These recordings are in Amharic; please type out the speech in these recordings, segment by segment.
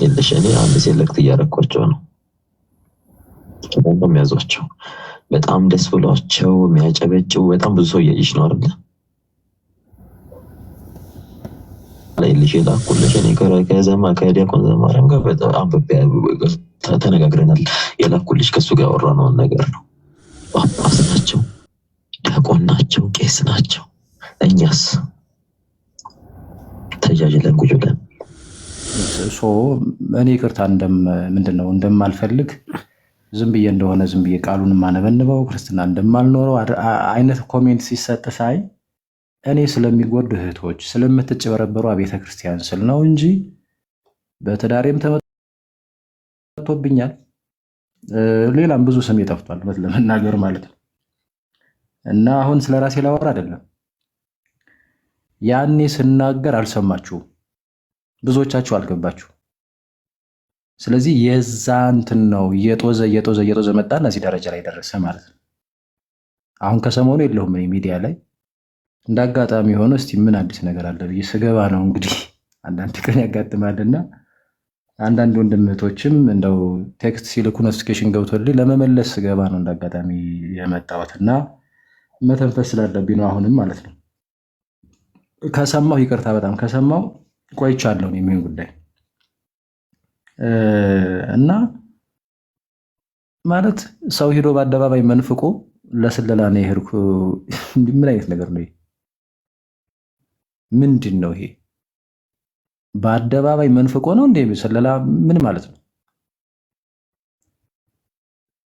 የለሽ እኔ አንድ ሴሌክት እያደረኳቸው ነው። በጣም ያዟቸው በጣም ደስ ብሏቸው የሚያጨበጭው በጣም ብዙ ሰው እያየሽ ነው አይደል? ልጅ ላኩልሽ እኔ ከዲያቆን ዘማርያም ጋር በጣም ተነጋግረናል። የላኩልሽ ከሱ ጋር ያወራነውን ነገር ነው። ጳጳስ ናቸው፣ ዲያቆን ናቸው፣ ቄስ ናቸው። እኛስ ተጃጅለን ቁጭ ብለን እኔ ይቅርታ ምንድነው እንደማልፈልግ ዝም ብዬ እንደሆነ ዝም ብዬ ቃሉን ማነበንበው ክርስትና እንደማልኖረው አይነት ኮሜንት ሲሰጥ ሳይ እኔ ስለሚጎዱ እህቶች ስለምትጭበረበሩ ቤተ ክርስቲያን ስል ነው እንጂ በትዳሬም ተመቶብኛል። ሌላም ብዙ ስም ጠፍቷል እውነት ለመናገር ማለት ነው። እና አሁን ስለ ራሴ ላወራ አይደለም። ያኔ ስናገር አልሰማችሁም፣ ብዙዎቻችሁ አልገባችሁ። ስለዚህ የዛ እንትን ነው እየጦዘ መጣና እዚህ ደረጃ ላይ ደረሰ ማለት ነው። አሁን ከሰሞኑ የለሁም እኔ ሚዲያ ላይ እንዳጋጣሚ ሆኖ እስቲ ምን አዲስ ነገር አለ ብዬ ስገባ ነው እንግዲህ አንዳንድ ቀን ያጋጥማልና አንዳንድ ወንድም እህቶችም እንደው ቴክስት ሲልኩ ኖቲፊኬሽን ገብቶልኝ ለመመለስ ስገባ ነው እንዳጋጣሚ የመጣሁትና መተንፈስ ስላለብኝ ነው አሁንም ማለት ነው። ከሰማሁ ይቅርታ በጣም ከሰማሁ ቆይቻለሁ የሚሆን ጉዳይ እና ማለት ሰው ሂዶ በአደባባይ መንፍቆ ለስለላ ነው የሄድኩ። ምን አይነት ነገር ነው? ምንድን ነው ይሄ? በአደባባይ መንፍቆ ነው እንዴ ስለላ? ምን ማለት ነው?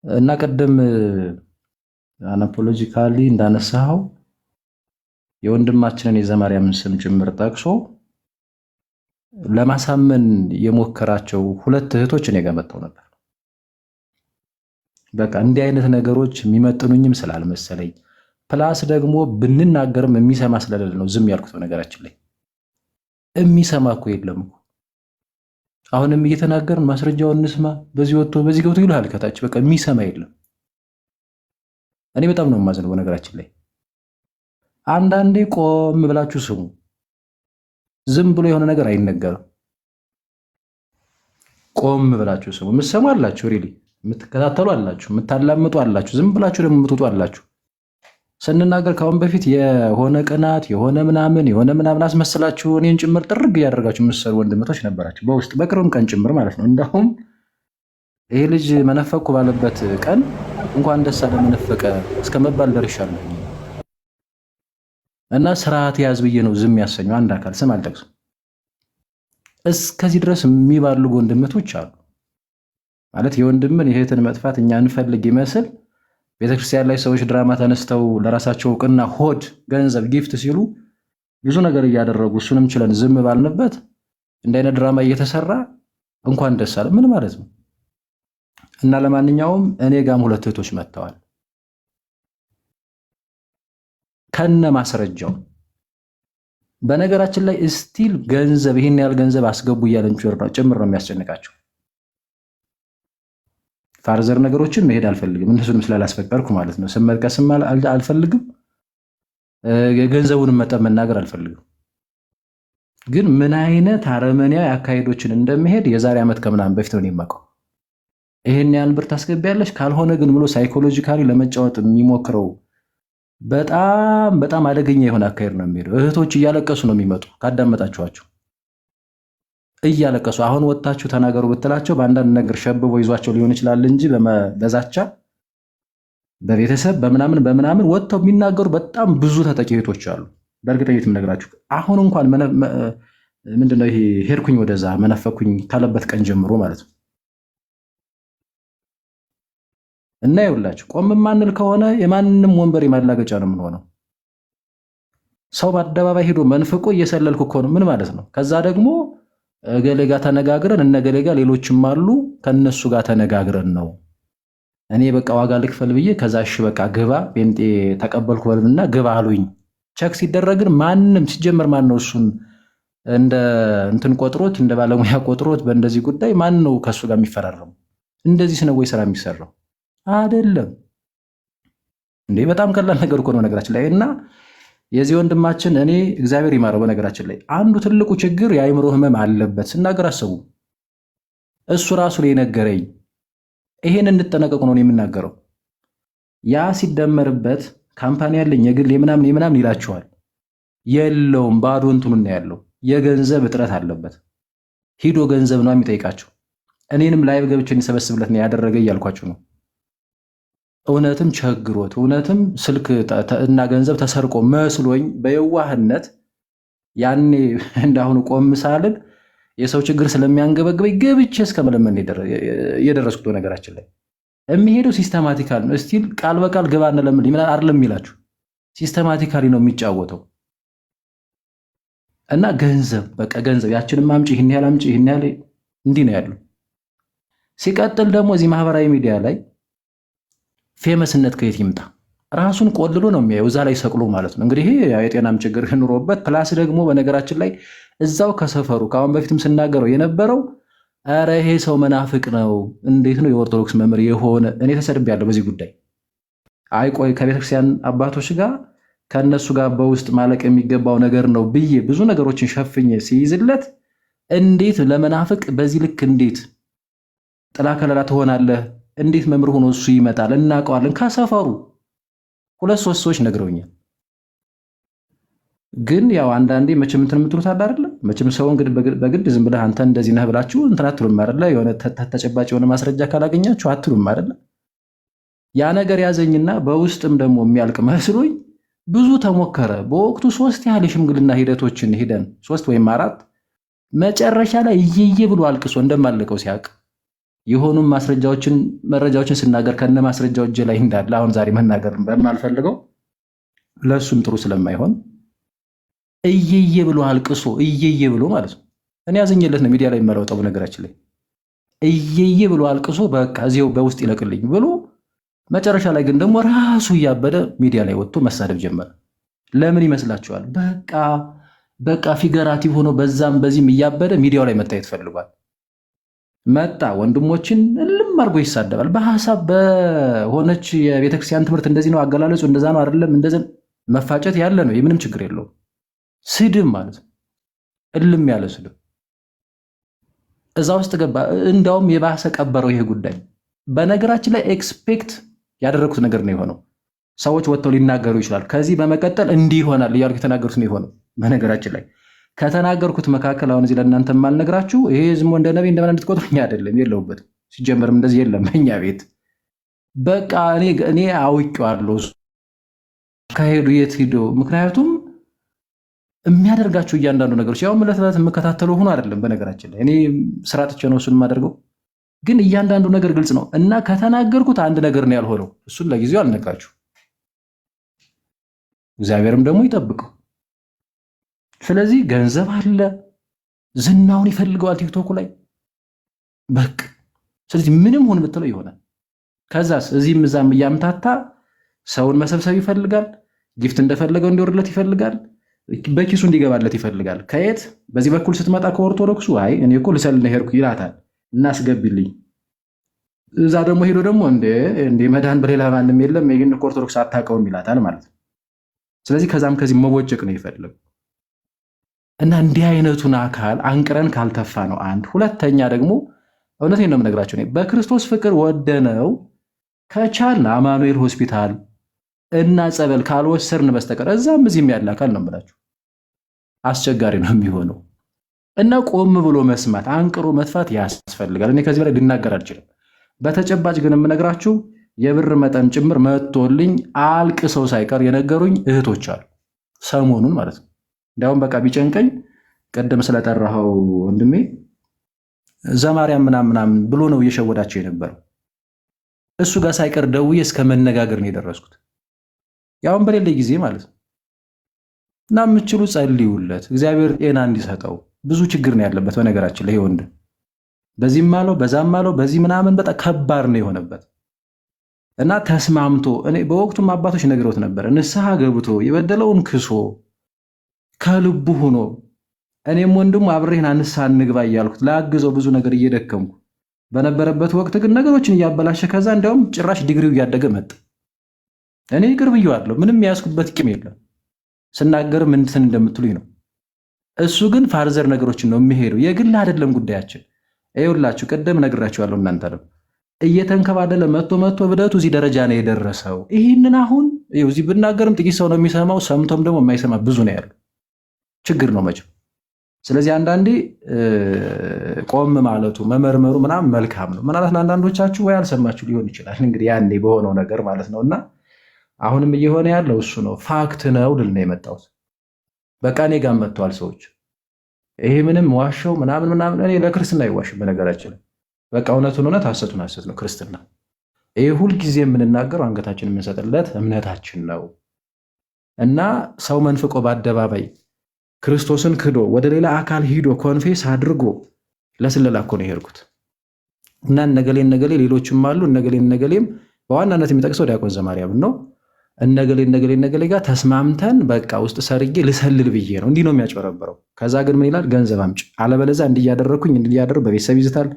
እና ቀደም አናፖሎጂካሊ እንዳነሳው የወንድማችንን የዘማርያምን ስም ጭምር ጠቅሶ ለማሳመን የሞከራቸው ሁለት እህቶች እኔ ጋር መጥተው ነበር። በቃ እንዲህ አይነት ነገሮች የሚመጥኑኝም ስላልመሰለኝ ፕላስ ደግሞ ብንናገርም የሚሰማ ስለሌለ ነው ዝም ያልኩት። በነገራችን ላይ የሚሰማ እኮ የለም እኮ። አሁንም እየተናገርን ማስረጃውን እንስማ፣ በዚህ ወጥቶ በዚህ ገብቶ ይልሃል ከታች። በቃ የሚሰማ የለም። እኔ በጣም ነው የማዝነው በነገራችን ላይ። አንዳንዴ ቆም ብላችሁ ስሙ። ዝም ብሎ የሆነ ነገር አይነገርም። ቆም ብላችሁ ስሙ። የምትሰሙ አላችሁ፣ ሪሊ የምትከታተሉ አላችሁ፣ የምታላምጡ አላችሁ፣ ዝም ብላችሁ ደግሞ የምትውጡ አላችሁ። ስንናገር ካሁን በፊት የሆነ ቅናት የሆነ ምናምን አስመስላችሁ እኔን ጭምር ጥርግ እያደረጋችሁ የምትሰሩ ወንድመቶች ነበራችሁ፣ በውስጥ በቅርብም ቀን ጭምር ማለት ነው። እንዳሁም ይሄ ልጅ መነፈኩ ባለበት ቀን እንኳን ደስ አለ መነፈቀ እስከ መባል ደርሻለሁ። እና ስርዓት ያዝ ብዬ ነው ዝም ያሰኘው አንድ አካል ስም አልጠቅስም። እስከዚህ ድረስ የሚባልጉ ወንድመቶች አሉ። ማለት የወንድምን የእህትን መጥፋት እኛ እንፈልግ ይመስል ቤተክርስቲያን ላይ ሰዎች ድራማ ተነስተው ለራሳቸው እውቅና፣ ሆድ፣ ገንዘብ፣ ጊፍት ሲሉ ብዙ ነገር እያደረጉ እሱንም ችለን ዝም ባልንበት እንደ አይነት ድራማ እየተሰራ እንኳን ደስ አለ ምን ማለት ነው? እና ለማንኛውም እኔ ጋም ሁለት እህቶች መጥተዋል ከነ ማስረጃው። በነገራችን ላይ ስቲል ገንዘብ ይሄን ያህል ገንዘብ አስገቡ እያለን ጭምር ነው የሚያስጨንቃቸው። ፋርዘር ነገሮችን መሄድ አልፈልግም፣ እነሱንም ስላላስፈቀድኩ ማለት ነው። ስም መጥቀስም አልፈልግም፣ የገንዘቡን መጠን መናገር አልፈልግም። ግን ምን አይነት አረመኔያዊ አካሄዶችን እንደሚሄድ የዛሬ ዓመት ከምናምን በፊት ነው የማውቀው። ይሄን ያህል ብር ታስገቢያለሽ ካልሆነ ግን ብሎ ሳይኮሎጂካሊ ለመጫወት የሚሞክረው በጣም በጣም አደገኛ የሆነ አካሄድ ነው የሚሄደው። እህቶች እያለቀሱ ነው የሚመጡ ካዳመጣችኋቸው፣ እያለቀሱ አሁን ወጣችሁ ተናገሩ ብትላቸው በአንዳንድ ነገር ሸብቦ ይዟቸው ሊሆን ይችላል እንጂ በዛቻ በቤተሰብ በምናምን ወጥተው የሚናገሩ በጣም ብዙ ተጠቂ እህቶች አሉ። በእርግጠኝነት የምነግራችሁ አሁን እንኳን ምንድነው ይሄ ሄድኩኝ ወደዛ መነፈኩኝ ካለበት ቀን ጀምሮ ማለት ነው። እና ይኸውላችሁ ቆም ማንል ከሆነ የማንንም ወንበር የማላገጫ ነው የምንሆነው። ሰው በአደባባይ ሄዶ መንፍቆ እየሰለልኩ እኮ ነው ምን ማለት ነው? ከዛ ደግሞ እገሌ ጋር ተነጋግረን እነ እገሌ ጋር ሌሎችም አሉ ከነሱ ጋር ተነጋግረን ነው እኔ በቃ ዋጋ ልክፈል ብዬ ከዛ እሺ በቃ ግባ ጴንጤ ተቀበልኩ በልና ግባ አሉኝ። ቸክ ሲደረግን ማንም ሲጀመር ማን ነው እሱን እንደ እንትን ቆጥሮት እንደ ባለሙያ ቆጥሮት በእንደዚህ ጉዳይ ማን ነው ከሱ ጋር የሚፈራረሙ? እንደዚህ ነው ወይ ስራ የሚሰራው? አይደለም እንዴ! በጣም ቀላል ነገር እኮ ነው ነገራችን ላይ። እና የዚህ ወንድማችን እኔ እግዚአብሔር ይማረው በነገራችን ላይ አንዱ ትልቁ ችግር የአእምሮ ህመም አለበት። ስናገር አሰቡ እሱ ራሱ ላይ ነገረኝ። ይሄን እንጠነቀቁ ነው የምናገረው። ያ ሲደመርበት ካምፓኒ ያለኝ የግል የምናምን ይላችኋል። የለውም፣ ባዶ እንትኑን ነው ያለው። የገንዘብ እጥረት አለበት። ሂዶ ገንዘብ ነው የሚጠይቃቸው። እኔንም ላይቭ ገብቼ እንሰበስብለት ነው ያደረገ እያልኳችሁ ነው። እውነትም ቸግሮት እውነትም ስልክ እና ገንዘብ ተሰርቆ መስሎኝ በየዋህነት ያኔ እንዳሁኑ ቆም ሳልል የሰው ችግር ስለሚያንገበግበኝ ገብቼ እስከ መለመን የደረስኩት ነገራችን ላይ የሚሄደው ሲስተማቲካል ነው። እስቲል ቃል በቃል ግባ እንለምን ምን አይደለም የሚላችሁ ሲስተማቲካሊ ነው የሚጫወተው። እና ገንዘብ በቃ ገንዘብ ያችንም አምጪ ይህን ያህል አምጪ ይህን ያህል እንዲህ ነው ያለው። ሲቀጥል ደግሞ እዚህ ማህበራዊ ሚዲያ ላይ ፌመስነት ከየት ይምጣ ራሱን ቆልሎ ነው የሚያየው፣ እዛ ላይ ሰቅሎ ማለት ነው። እንግዲህ የጤናም ችግር ኑሮበት ፕላስ ደግሞ በነገራችን ላይ እዛው ከሰፈሩ ከአሁን በፊትም ስናገረው የነበረው ኧረ ይሄ ሰው መናፍቅ ነው፣ እንዴት ነው የኦርቶዶክስ መምህር የሆነ እኔ ተሰድቤያለሁ በዚህ ጉዳይ። አይ ቆይ ከቤተክርስቲያን አባቶች ጋር ከእነሱ ጋር በውስጥ ማለቅ የሚገባው ነገር ነው ብዬ ብዙ ነገሮችን ሸፍኜ ሲይዝለት እንዴት ለመናፍቅ በዚህ ልክ እንዴት ጥላ ከለላ ትሆናለህ? እንዴት መምህር ሆኖ እሱ ይመጣል? እናውቀዋለን። ከሰፈሩ 2-3 ሰዎች ነግረውኛል። ግን ያው አንዳንዴ መቼም እንትን የምትሉት አለ አይደለ? መቼም ሰው እንግዲህ በግድ ዝም ብለህ አንተ እንደዚህ ነህ ብላችሁ እንትን አትሉም አይደለ? የሆነ ተጨባጭ የሆነ ማስረጃ ካላገኛችሁ አትሉም አይደለ? ያ ነገር ያዘኝና በውስጥም ደግሞ የሚያልቅ መስሎኝ ብዙ ተሞከረ። በወቅቱ 3 ያህል የሽምግልና ሂደቶችን ሂደን 3 ወይም 4 መጨረሻ ላይ እየየ ብሎ አልቅሶ እንደማለቀው ሲያውቅ የሆኑም መረጃዎችን ስናገር ከነ ማስረጃው እጄ ላይ እንዳለ አሁን ዛሬ መናገር በማልፈልገው ለሱም ጥሩ ስለማይሆን እየየ ብሎ አልቅሶ እየየ ብሎ ማለት ነው። እኔ ያዘኘለት ነው ሚዲያ ላይ የማለውጠው ነገራችን ላይ እየየ ብሎ አልቅሶ በቃ እዚው በውስጥ ይለቅልኝ ብሎ መጨረሻ ላይ ግን ደግሞ ራሱ እያበደ ሚዲያ ላይ ወጥቶ መሳደብ ጀመረ። ለምን ይመስላችኋል? በቃ ፊገራቲቭ ሆኖ በዛም በዚህም እያበደ ሚዲያው ላይ መታየት ፈልጓል። መጣ ወንድሞችን እልም አድርጎ ይሳደባል። በሐሳብ በሆነች የቤተክርስቲያን ትምህርት እንደዚህ ነው አገላለጹ፣ እንደዛ ነው አይደለም፣ እንደዚህ መፋጨት ያለ ነው። የምንም ችግር የለውም። ስድብ ማለት ነው፣ እልም ያለ ስድብ እዛ ውስጥ ገባ። እንዳውም የባሰ ቀበረው ይሄ ጉዳይ። በነገራችን ላይ ኤክስፔክት ያደረኩት ነገር ነው የሆነው። ሰዎች ወጥተው ሊናገሩ ይችላል። ከዚህ በመቀጠል እንዲህ ይሆናል እያልኩ የተናገሩት ነው የሆነው። በነገራችን ላይ ከተናገርኩት መካከል አሁን እዚህ ለእናንተ የማልነግራችሁ ይሄ ዝም እንደ ነቢይ እንደምን እንድትቆጥሩኝ አይደለም፣ የለውበትም። ሲጀመርም እንደዚህ የለም እኛ ቤት። በቃ እኔ አውቄዋለሁ ከሄዱ የት ሂዶ። ምክንያቱም የሚያደርጋቸው እያንዳንዱ ነገሮች ያው ዕለት ዕለት የምከታተለው ሆኖ አይደለም። በነገራችን ላይ እኔ ስራ ትቼ ነው እሱን የማደርገው፣ ግን እያንዳንዱ ነገር ግልጽ ነው እና ከተናገርኩት አንድ ነገር ነው ያልሆነው። እሱን ለጊዜው አልነግራችሁ፣ እግዚአብሔርም ደግሞ ይጠብቀው። ስለዚህ ገንዘብ አለ፣ ዝናውን ይፈልገዋል ቲክቶኩ ላይ በቃ። ስለዚህ ምንም ሆን ብትለው ይሆናል። ከዛስ እዚህም እዛም እያምታታ ሰውን መሰብሰብ ይፈልጋል። ጊፍት እንደፈለገው እንዲወርድለት ይፈልጋል። በኪሱ እንዲገባለት ይፈልጋል። ከየት በዚህ በኩል ስትመጣ ከኦርቶዶክሱ አይ እኔ እኮ ልሰልል ሄድኩ ይላታል፣ እናስገቢልኝ። እዛ ደግሞ ሄዶ ደግሞ እንደ መድኃን በሌላ ማንም የለም ይህን ኦርቶዶክስ አታውቀውም ይላታል ማለት ነው። ስለዚህ ከዛም ከዚህ መቦጨቅ ነው ይፈልግ እና እንዲህ አይነቱን አካል አንቅረን ካልተፋ ነው አንድ። ሁለተኛ ደግሞ እውነቴን ነው የምነግራቸው በክርስቶስ ፍቅር ወደነው ከቻልን አማኑኤል ሆስፒታል እና ጸበል ካልወሰድን በስተቀር እዛም እዚህም ያለ አካል ነው የምላችሁ አስቸጋሪ ነው የሚሆነው። እና ቆም ብሎ መስማት አንቅሮ መጥፋት ያስፈልጋል። እኔ ከዚህ በላይ ልናገር አልችልም። በተጨባጭ ግን የምነግራችሁ የብር መጠን ጭምር መጥቶልኝ አልቅሰው ሳይቀር የነገሩኝ እህቶች አሉ፣ ሰሞኑን ማለት ነው። እንዲያውም በቃ ቢጨንቀኝ ቀደም ስለጠራኸው ወንድሜ ዘማርያም ምናምን ብሎ ነው እየሸወዳቸው የነበረው። እሱ ጋር ሳይቀር ደውዬ እስከ መነጋገር ነው የደረስኩት፣ ያውም በሌለ ጊዜ ማለት ነው። እና የምችሉ ጸልዩለት፣ እግዚአብሔር ጤና እንዲሰጠው። ብዙ ችግር ነው ያለበት በነገራችን ላይ ወንድ በዚህም አለው በዛም አለው በዚህ ምናምን በጣም ከባድ ነው የሆነበት እና ተስማምቶ እኔ በወቅቱም አባቶች ነግረውት ነበር። ንስሐ ገብቶ የበደለውን ክሶ ከልቡ ሆኖ እኔም ወንድሙ አብሬህን ንስሐ እንግባ እያልኩት ላግዘው ብዙ ነገር እየደከምኩ በነበረበት ወቅት ግን ነገሮችን እያበላሸ ከዛ እንዲያውም ጭራሽ ዲግሪው እያደገ መጣ። እኔ ይቅር ብዬዋለሁ፣ ምንም የያዝኩበት ቂም የለም። ስናገርም እንትን እንደምትሉኝ ነው። እሱ ግን ፋርዘር ነገሮችን ነው የሚሄደው። የግል አይደለም ጉዳያችን። ይኸውላችሁ ቅድም ነግራችኋለሁ። እናንተንም እየተንከባደለ መጥቶ ብደቱ እዚህ ደረጃ ነው የደረሰው። ይህንን አሁን እዚህ ብናገርም ጥቂት ሰው ነው የሚሰማው፣ ሰምቶም ደግሞ የማይሰማ ብዙ ነው ያለው። ችግር ነው መቼም። ስለዚህ አንዳንዴ ቆም ማለቱ መመርመሩ ምናምን መልካም ነው። ምናልባት ለአንዳንዶቻችሁ ወይ አልሰማችሁ ሊሆን ይችላል እንግዲህ ያኔ በሆነው ነገር ማለት ነው። እና አሁንም እየሆነ ያለው እሱ ነው። ፋክት ነው ልል ነው የመጣሁት። በቃ እኔ ጋር መጥተዋል ሰዎች። ይሄ ምንም ዋሻው ምናምን እኔ ለክርስትና አይዋሽም በነገራችን። በቃ እውነቱን እውነት ሐሰቱን ሐሰት ነው ክርስትና። ይሄ ሁልጊዜ የምንናገረው አንገታችን የምንሰጥለት እምነታችን ነው። እና ሰው መንፍቆ በአደባባይ ክርስቶስን ክዶ ወደ ሌላ አካል ሂዶ ኮንፌስ አድርጎ ለስለላ እኮ ነው የሄድኩት። እና እነገሌ ሌሎችም አሉ። እነገሌም በዋናነት የሚጠቅሰው ዲያቆን ዘማርያም ነው። እነገሌ ጋር ተስማምተን በቃ ውስጥ ሰርጌ ልሰልል ብዬ ነው። እንዲህ ነው የሚያጭበረበረው። ከዛ ግን ምን ይላል? ገንዘብ አምጪ፣ አለበለዚያ እንዲያደረግኩኝ እንዲያደርግ በቤተሰብ ይዝታል፣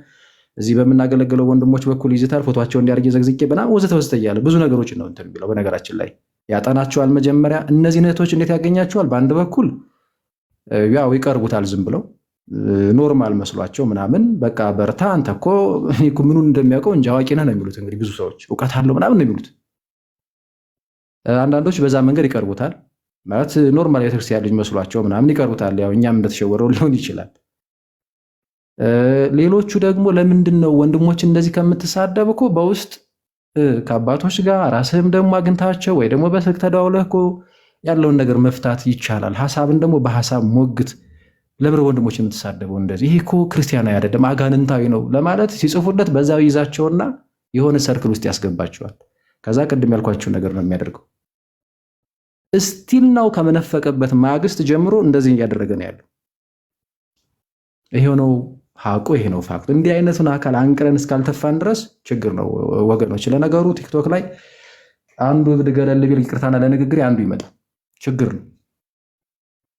እዚህ በምናገለግለው ወንድሞች በኩል ይዝታል፣ ፎቶቸው እንዲያርግ ዘግዝቄ በና ወዘተ እያለ ብዙ ነገሮች ነው እንትን የሚለው። በነገራችን ላይ ያጠናቸዋል። መጀመሪያ እነዚህ እህቶች እንዴት ያገኛቸዋል? በአንድ በኩል ያው ይቀርቡታል፣ ዝም ብለው ኖርማል መስሏቸው ምናምን በቃ በርታ አንተ እኮ ምኑን እንደሚያውቀው እንጂ አዋቂ ነህ ነው የሚሉት። እንግዲህ ብዙ ሰዎች እውቀት አለው ምናምን ነው የሚሉት። አንዳንዶች በዛ መንገድ ይቀርቡታል ማለት ኖርማል የቤተክርስቲያን ልጅ መስሏቸው ምናምን ይቀርቡታል። ያው እኛም እንደተሸወረው ሊሆን ይችላል። ሌሎቹ ደግሞ ለምንድን ነው ወንድሞች እንደዚህ ከምትሳደብ እኮ በውስጥ ከአባቶች ጋር ራስህም ደግሞ አግኝታቸው ወይ ደግሞ በስልክ ተደዋውለህ እኮ ያለውን ነገር መፍታት ይቻላል። ሐሳብን ደግሞ በሐሳብ ሞግት። ለምር ወንድሞች የምትሳደበው እንደዚህ ይሄ እኮ ክርስቲያናዊ አይደለም አጋንንታዊ ነው ለማለት ሲጽፉለት በዛው ይዛቸውና የሆነ ሰርክል ውስጥ ያስገባቸዋል። ከዛ ቅድም ያልኳቸው ነገር ነው የሚያደርገው። እስቲል ነው ከመነፈቀበት ማግስት ጀምሮ እንደዚህ እያደረገ ነው ያለው። ይሄው ነው ሐቁ፣ ይሄ ነው ፋክት። እንዲህ አይነቱን አካል አንቅረን እስካልተፋን ድረስ ችግር ነው ወገኖች። ለነገሩ ቲክቶክ ላይ አንዱ እብድ ገለል ቢል ይቅርታና ለንግግር አንዱ ይመጣል። ችግር ነው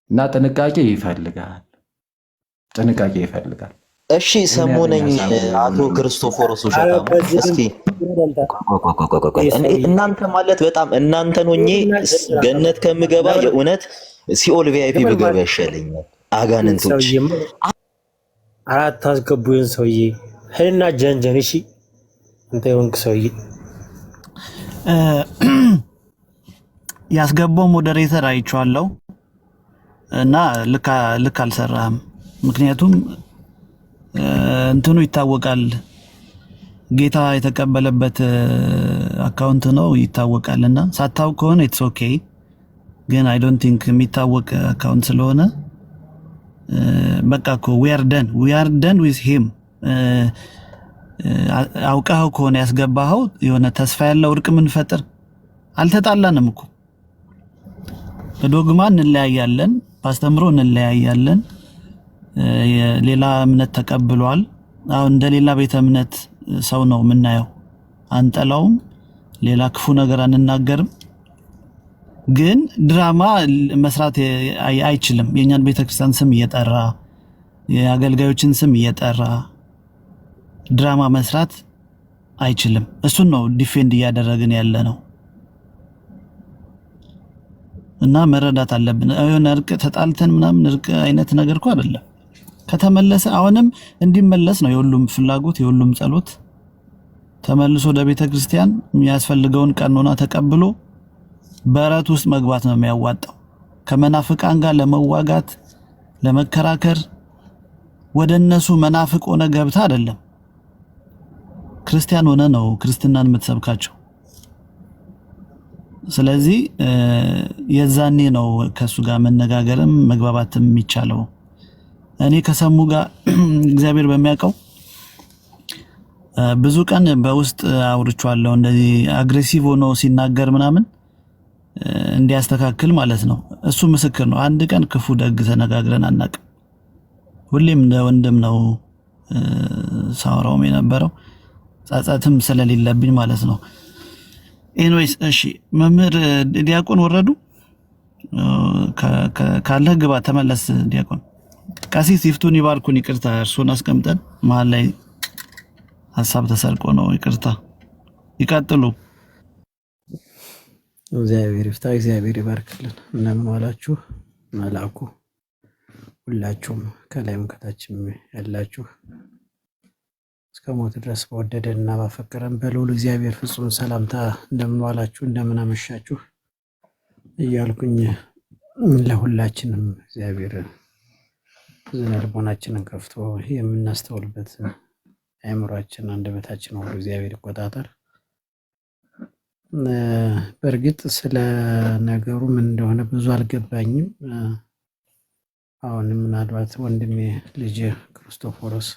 እና ጥንቃቄ ይፈልጋል። እሺ ሰሞነኝ አቶ ክርስቶፎሮስ ውሸታም፣ እስኪ እናንተ ማለት በጣም እናንተን ሆኜ ገነት ከምገባ የእውነት ሲኦል ቪአይፒ ብገባ ይሻለኛል። አጋንንቶች አራት አስገቡን ሰውዬ ሄልና ጀንጀን። እሺ እንተ የሆንክ ሰውዬ ያስገባው ሞዴሬተር አይቼዋለሁ እና ልክ አልሰራህም። ምክንያቱም እንትኑ ይታወቃል፣ ጌታ የተቀበለበት አካውንት ነው ይታወቃልና ሳታውቅ ከሆነ ኢትስ ኦኬ። ግን አይ ዶንት ቲንክ የሚታወቅ አካውንት ስለሆነ በቃ እኮ we are done with him። አውቀኸው ከሆነ ያስገባኸው የሆነ ተስፋ ያለው እርቅ ምንፈጥር አልተጣላንም እኮ። በዶግማ እንለያያለን፣ ፓስተምሮ እንለያያለን። ሌላ እምነት ተቀብሏል። አሁን እንደ ሌላ ቤተ እምነት ሰው ነው የምናየው። አንጠላውም፣ ሌላ ክፉ ነገር አንናገርም። ግን ድራማ መስራት አይችልም። የኛን ቤተክርስቲያን ስም እየጠራ የአገልጋዮችን ስም እየጠራ ድራማ መስራት አይችልም። እሱን ነው ዲፌንድ እያደረግን ያለ ነው። እና መረዳት አለብን። የሆነ እርቅ ተጣልተን ምናምን እርቅ አይነት ነገር እኮ አይደለም። ከተመለሰ አሁንም እንዲመለስ ነው የሁሉም ፍላጎት፣ የሁሉም ጸሎት። ተመልሶ ወደ ቤተክርስቲያን የሚያስፈልገውን ቀኖና ተቀብሎ በረት ውስጥ መግባት ነው የሚያዋጣው። ከመናፍቃን ጋር ለመዋጋት ለመከራከር ወደ እነሱ መናፍቅ ሆነ ገብታ አይደለም፣ ክርስቲያን ሆነ ነው ክርስትናን የምትሰብካቸው። ስለዚህ የዛኔ ነው ከሱ ጋር መነጋገርም መግባባትም የሚቻለው። እኔ ከሰሙ ጋር እግዚአብሔር በሚያውቀው ብዙ ቀን በውስጥ አውርቻለሁ። እንደዚህ አግሬሲቭ ሆኖ ሲናገር ምናምን እንዲያስተካክል ማለት ነው። እሱ ምስክር ነው። አንድ ቀን ክፉ ደግ ተነጋግረን አናውቅም። ሁሌም እንደ ወንድም ነው ሳወራውም የነበረው፣ ጻጻትም ስለሌለብኝ ማለት ነው። ኤኒዌይስ እሺ፣ መምህር ዲያቆን ወረዱ ካለ ግባ፣ ተመለስ ዲያቆን። ቀሲስ ይፍቱን ይባርኩን። ይቅርታ እርሱን አስቀምጠን መሀል ላይ ሀሳብ ተሰርቆ ነው። ይቅርታ፣ ይቀጥሉ። እግዚአብሔር ይፍታ፣ እግዚአብሔር ይባርክልን። እንደምን ዋላችሁ መልአኩ፣ ሁላችሁም ከላይም ከታችም ያላችሁ እስከ ሞት ድረስ በወደደንና ባፈቀረን በልዑል እግዚአብሔር ፍጹም ሰላምታ እንደምን ዋላችሁ እንደምን አመሻችሁ እያልኩኝ ለሁላችንም እግዚአብሔር ዝነ ልቦናችንን ከፍቶ የምናስተውልበት አእምሯችን አንደበታችን ሁሉ እግዚአብሔር ይቆጣጠር። በእርግጥ ስለ ነገሩ ምን እንደሆነ ብዙ አልገባኝም። አሁን ምናልባት ወንድሜ ልጅ ክርስቶፎሮስ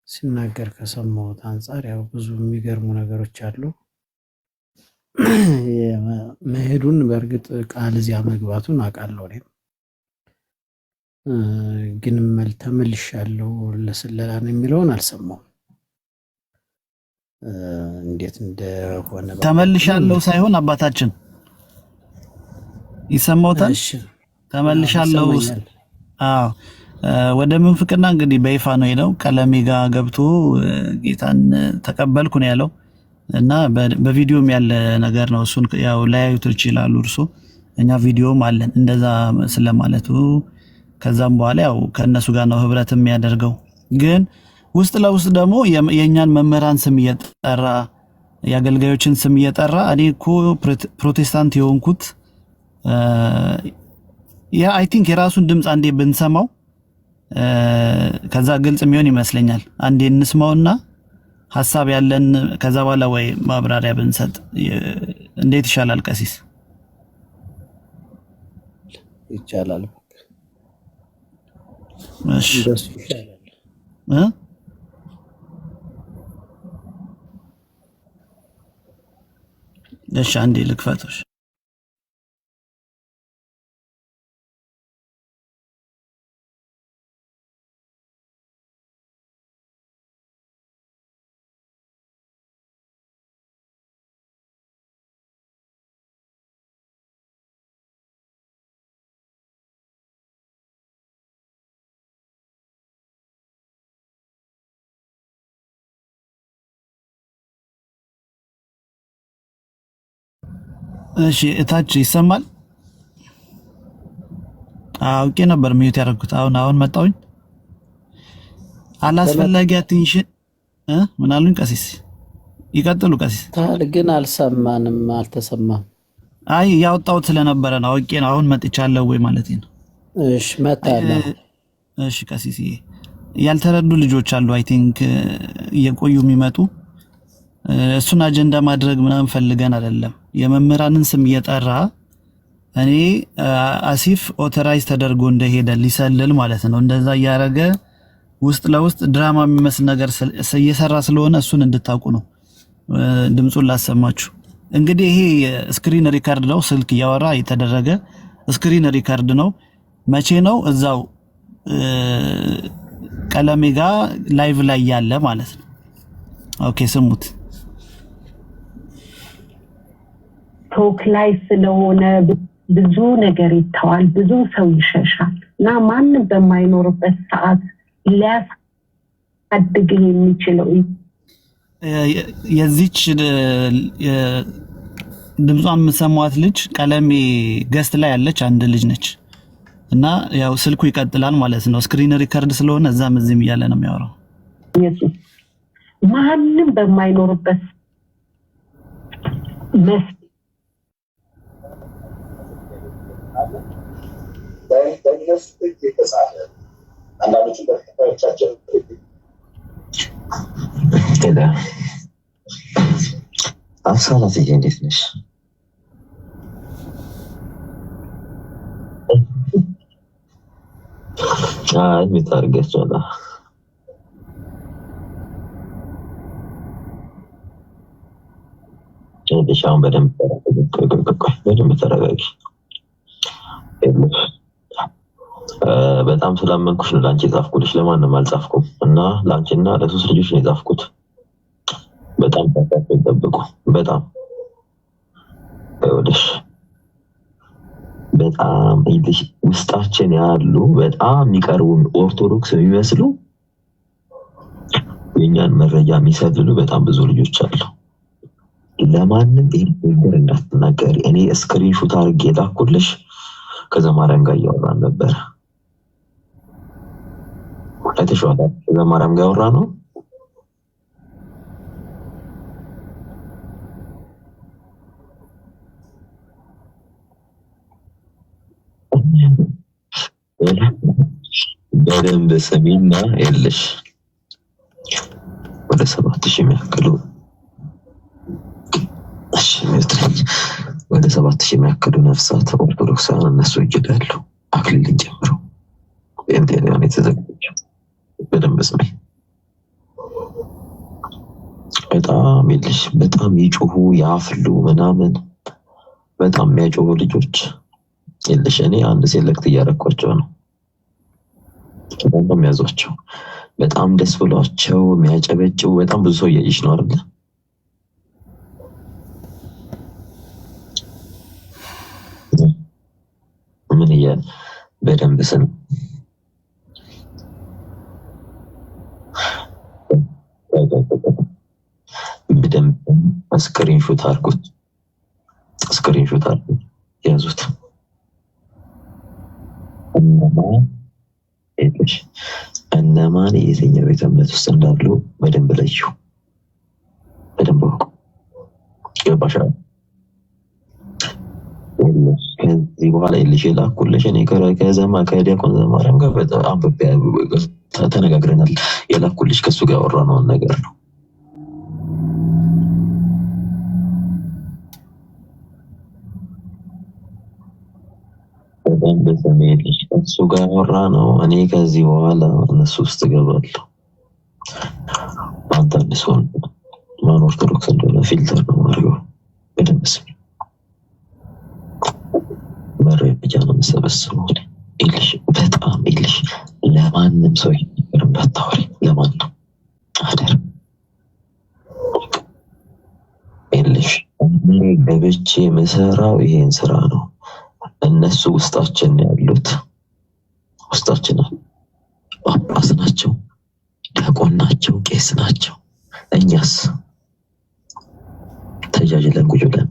ሲናገር ከሰማሁት አንፃር ያው ብዙ የሚገርሙ ነገሮች አሉ። መሄዱን በእርግጥ ቃል እዚያ መግባቱን አውቃለሁ። እኔም ግን ተመልሻለሁ ለስለላ ነው የሚለውን አልሰማሁም። እንዴት እንደሆነ ተመልሻለሁ ሳይሆን አባታችን ይሰማውታል። ተመልሻለሁ ወደ ምንፍቅና እንግዲህ በይፋ ነው ሄደው ቀለሜ ጋር ገብቶ ጌታን ተቀበልኩ ነው ያለው እና በቪዲዮም ያለ ነገር ነው። እሱን ያው ላያዩት ይችላሉ እርሱ እኛ ቪዲዮም አለን እንደዛ ስለማለቱ። ከዛም በኋላ ያው ከነሱ ጋር ነው ህብረት የሚያደርገው። ግን ውስጥ ለውስጥ ደግሞ የኛን መምህራን ስም እየጠራ የአገልጋዮችን ስም እየጠራ እኔ እኮ ፕሮቴስታንት የሆንኩት አይ ቲንክ የራሱን ድምፅ አንዴ ብንሰማው ከዛ ግልጽ የሚሆን ይመስለኛል። አንዴ እንስማውና ሐሳብ ያለን ከዛ በኋላ ወይ ማብራሪያ ብንሰጥ እንዴት ይሻላል? ቀሲስ ይቻላል። እሺ እሺ አንዴ ልክፈቶሽ። እሺ እታች ይሰማል? አውቄ ነበር ሚዩት ያደረኩት። አሁን መጣሁኝ። አላስፈላጊ አቴንሽን ምን አሉኝ? ቀሲስ ይቀጥሉ። ቀሲስ ታል ግን አልሰማንም፣ አልተሰማም። አይ ያወጣሁት ስለነበረ ነው አውቄ ነው። አሁን መጥቻለሁ ወይ ማለት ነው። እሺ መጣለህ። እሺ ቀሲስ ያልተረዱ ልጆች አሉ አይ ቲንክ እየቆዩ የሚመጡ እሱን አጀንዳ ማድረግ ምናምን ፈልገን አይደለም። የመምህራንን ስም እየጠራ እኔ አሲፍ ኦተራይዝ ተደርጎ እንደሄደ ሊሰልል ማለት ነው። እንደዛ እያደረገ ውስጥ ለውስጥ ድራማ የሚመስል ነገር እየሰራ ስለሆነ እሱን እንድታውቁ ነው ድምጹን ላሰማችሁ። እንግዲህ ይሄ ስክሪን ሪካርድ ነው፣ ስልክ እያወራ የተደረገ ስክሪን ሪካርድ ነው። መቼ ነው? እዛው ቀለሜ ጋር ላይቭ ላይ ያለ ማለት ነው። ኦኬ ስሙት። ቶክ ላይ ስለሆነ ብዙ ነገር ይተዋል፣ ብዙ ሰው ይሸሻል እና ማንም በማይኖርበት ሰዓት ሊያሳድግ የሚችለው የዚች ድምጿን የምሰማት ልጅ ቀለሜ ገስት ላይ ያለች አንድ ልጅ ነች እና ያው ስልኩ ይቀጥላል ማለት ነው። ስክሪን ሪከርድ ስለሆነ እዛም እዚህም እያለ ነው የሚያወራው። ኢየሱስ ማንም በማይኖርበት አብሳላትዬ እንዴት ነሽ? የሚታርገችላ ሻውን በደንብ ተረጋጊ። በጣም ስላመንኩሽ ነው ለአንቺ የጻፍኩልሽ፣ ለማንም አልጻፍኩም እና ለአንቺና ለሶስት ልጆች ነው የጻፍኩት። በጣም ተጠብቁ። በጣም ወደሽ በጣም ውስጣችን ያሉ በጣም የሚቀርቡን ኦርቶዶክስ የሚመስሉ የኛን መረጃ የሚሰልሉ በጣም ብዙ ልጆች አሉ። ለማንም ይሄን ነገር እንዳትናገሪ። እኔ ስክሪንሾት አድርጌ ላኩልሽ። ከዘማርያም ጋር እያወራን ነበር። አይተሽዋል? ከዘማርያም ጋር ያወራ ነው። በደንብ ስሚና የለሽ ወደ 7000 የሚያክሉ ወደ 7000 የሚያክሉ ነፍሳት ኦርቶዶክሳውያን እነሱ ይገዳሉ አክሊልን ጨምሮ በእንቴሊያን የተዘጋጀው በደንብ ስሚ። በጣም የለሽ በጣም ይጮሁ ያፍሉ ምናምን በጣም የሚያጮሁ ልጆች የለሽ። እኔ አንድ ሴሌክት እያደረኳቸው ነው በጣም ያዟቸው በጣም ደስ ብሏቸው የሚያጨበጭው በጣም ብዙ ሰው እያየሽ ነው አይደል? ምን እያለ በደንብ ስም በደንብ ስክሪንሾት አድርጉት ያዙት። እነማን የትኛው ቤተ እምነት ውስጥ እንዳሉ በደንብ ለዩ፣ በደንብ አውቁ። ገባሽ? ከዚህ በኋላ የልሽ የላኩልሽ እኔ ከዲያቆን ዘማርያም ጋር በጣም ተነጋግረናል። የላኩልሽ ከሱ ጋር ያወራነውን ነገር ነው። በጣም በሰሜልሽ ከሱ ጋር ያወራነው እኔ ከዚህ በኋላ እነሱ ውስጥ እገባለሁ። አንተ አዲስ ሆን ማን ኦርቶዶክስ እንደሆነ ፊልተር ነው ማድረገው። በደንብ ስሚ። መረጃ ነው የምሰበስበው። ይልሽ በጣም ይልሽ ለማንም ሰው ይነገር እንዳታወሪ፣ ለማንም አደር ይልሽ። እኔ ገብቼ የምሰራው ይሄን ስራ ነው። እነሱ ውስጣችን ያሉት ውስጣችን ጳጳስ ናቸው፣ ዲያቆን ናቸው፣ ቄስ ናቸው። እኛስ ተጃጅለን ቁጭ ብለን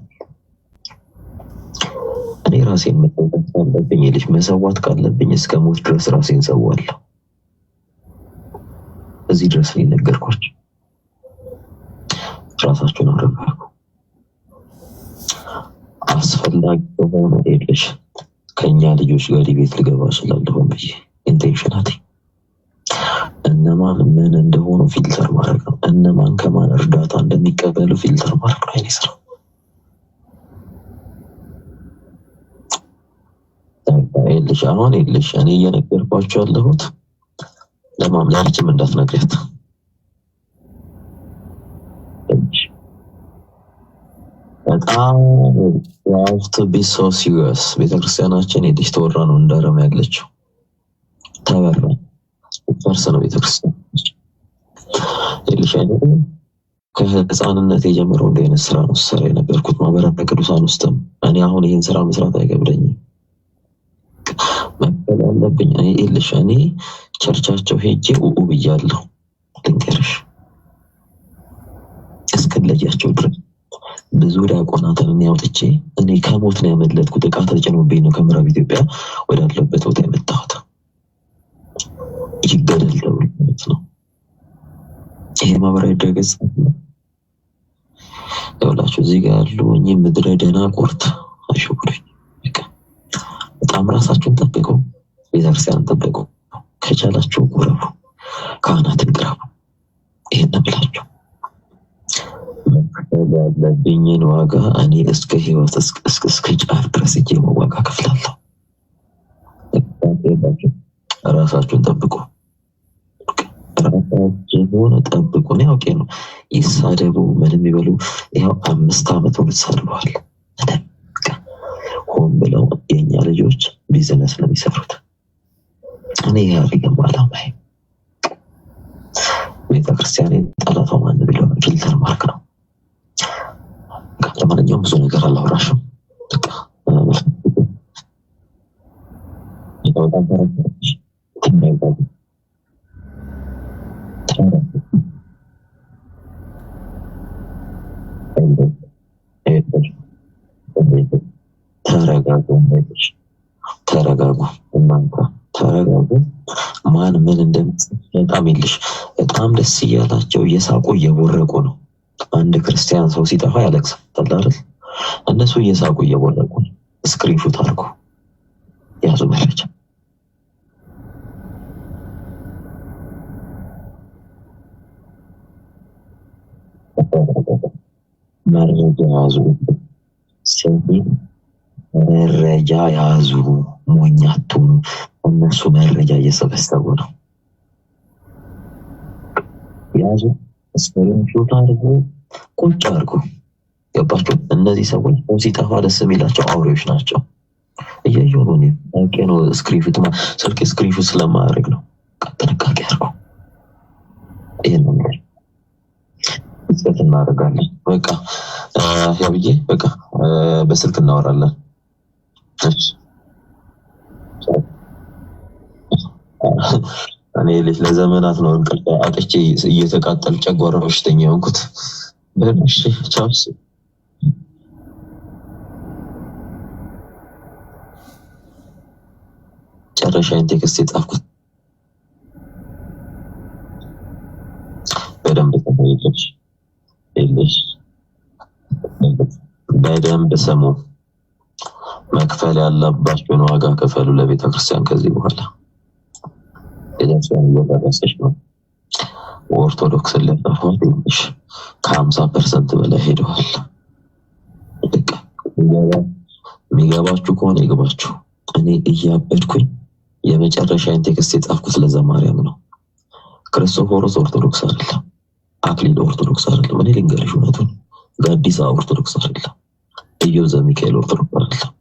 እኔ ራሴን መጠበቅ ካለብኝ ልጅ መሰዋት ካለብኝ እስከ ሞት ድረስ ራሴን ሰዋለሁ። እዚህ ድረስ ነው የነገርኳቸው። ራሳችሁን አረጋጉ። አስፈላጊ ከሆነ ልጅ ከኛ ልጆች ጋር ቤት ልገባ እችላለሁ ብዬ ኢንቴንሽናሊ እነማን ምን እንደሆኑ ፊልተር ማድረግ ነው። እነማን ከማን እርዳታ እንደሚቀበሉ ፊልተር ማድረግ ነው የኔ ስራ። ልጅ አሁን ልጅ እኔ እየነገርኳቸው ያለሁት ለማምላችም እንዳትነግሪያት። በጣም ያውት ቢሶ ሲሪየስ ቤተክርስቲያናችን የልጅ ተወራ ነው እንዳረም ያለችው ተበራ ፈርስ ነው ቤተክርስቲያን ልጅ አይደል? ከህፃንነት የጀመረው እንደ አይነት ስራ ነው ስራ የነበርኩት ማህበረ ቅዱሳን ውስጥም እኔ አሁን ይሄን ስራ መስራት አይገብደኝም። መቀበል አለብኝ። እኔ ቸርቻቸው ሄጄ ኡኡ ብያለሁ። ልንገርሽ እስከለጃቸው ድረስ ብዙ ዲያቆናትን እኔ አውጥቼ እኔ ከሞት ነው ያመለጥኩት። ዕቃ ተጭኖብኝ ነው ከምዕራብ ኢትዮጵያ ወዳለበት ቦታ የመጣሁት። ይገደል ማለት ነው። ይሄ ማህበራዊ ድረገጽ ያውላችሁ እዚህ ጋር ያሉ ምድረ ደናቁርት አሽቡኝ። በጣም ራሳችሁን ጠብቁ፣ ቤተክርስቲያንን ጠብቁ። ከቻላችሁ ቁረቡ፣ ካህናትን ቅረቡ። ይሄን ብላችሁ ያለብኝን ዋጋ እኔ እስከ ህይወት እስከ ጫፍ ድረስ እጄ ዋጋ ከፍላለሁ። ራሳችሁን ጠብቁ፣ ራሳችሁን ጠብቁ። እኔ አውቄ ነው ይሳደቡ ምንም ይበሉ። ይኸው 5 ዓመት ሙሉ ተሳድበዋል። ሆን ብለው የኛ ልጆች ቢዝነስ ነው የሚሰሩት። እኔ ያሪገም አላማዬ ቤተክርስቲያኔን ጠላቷ ማን ቢለው ፊልተር ማርክ ነው። ለማንኛውም ብዙ ነገር አላወራሽም። በቃ ተረጋጉ፣ እናንተ ተረጋጉ። ማን ምን እንደምትል በጣም ይልሽ በጣም ደስ እያላቸው እየሳቁ እየቦረቁ ነው። አንድ ክርስቲያን ሰው ሲጠፋ ያለቅሳል አይደል? እነሱ እየሳቁ እየቦረቁ ነው። ስክሪንሾት አድርጉ፣ ያዙ መረጃ። መረጃ ያዙ መረጃ ያዙ ሞኛቱን እነሱ መረጃ እየሰበሰቡ ነው ያዙ ስክሪንሾት አድርጎ ቁጭ አድርጎ ገባችሁ እነዚህ ሰዎች ሲጠፋ ደስ የሚላቸው አውሬዎች ናቸው እያየሁ ነው ነው ስክሪንሾት ስልክ ስክሪንሾት ስለማድረግ ነው ጥንቃቄ አድርጉ ይሄንን እናደርጋለን በቃ ያብዬ በቃ በስልክ እናወራለን እኔ ለዘመናት ነው እንቅልፍ አጥቼ እየተቃጠል ጨጓራ በሽተኛ ሆንኩት በእሺ ቻውስ ጨረሻዬን ቴክስት የጻፍኩት በደንብ ተፈይቶች እልሽ በደንብ ሰሙ መክፈል ያለባችሁን ዋጋ ከፈሉ ለቤተክርስቲያን ከዚህ በኋላ የደረሰን እየደረሰች ነው ኦርቶዶክስ ለፋፋት እልሽ ከ50% በላይ ሄደዋል በቃ የሚገባችሁ ከሆነ ይገባችሁ እኔ እያበድኩኝ የመጨረሻዬን ቴክስት የጻፍኩት ለዘማርያም ነው ክርስቶፎሮስ ኦርቶዶክስ አይደለም አክሊል ኦርቶዶክስ አይደለም እኔ ልንገርሽ እውነቱን ጋዲሳ ኦርቶዶክስ አይደለም ኢዮብ ዘሚካኤል ኦርቶዶክስ አይደለም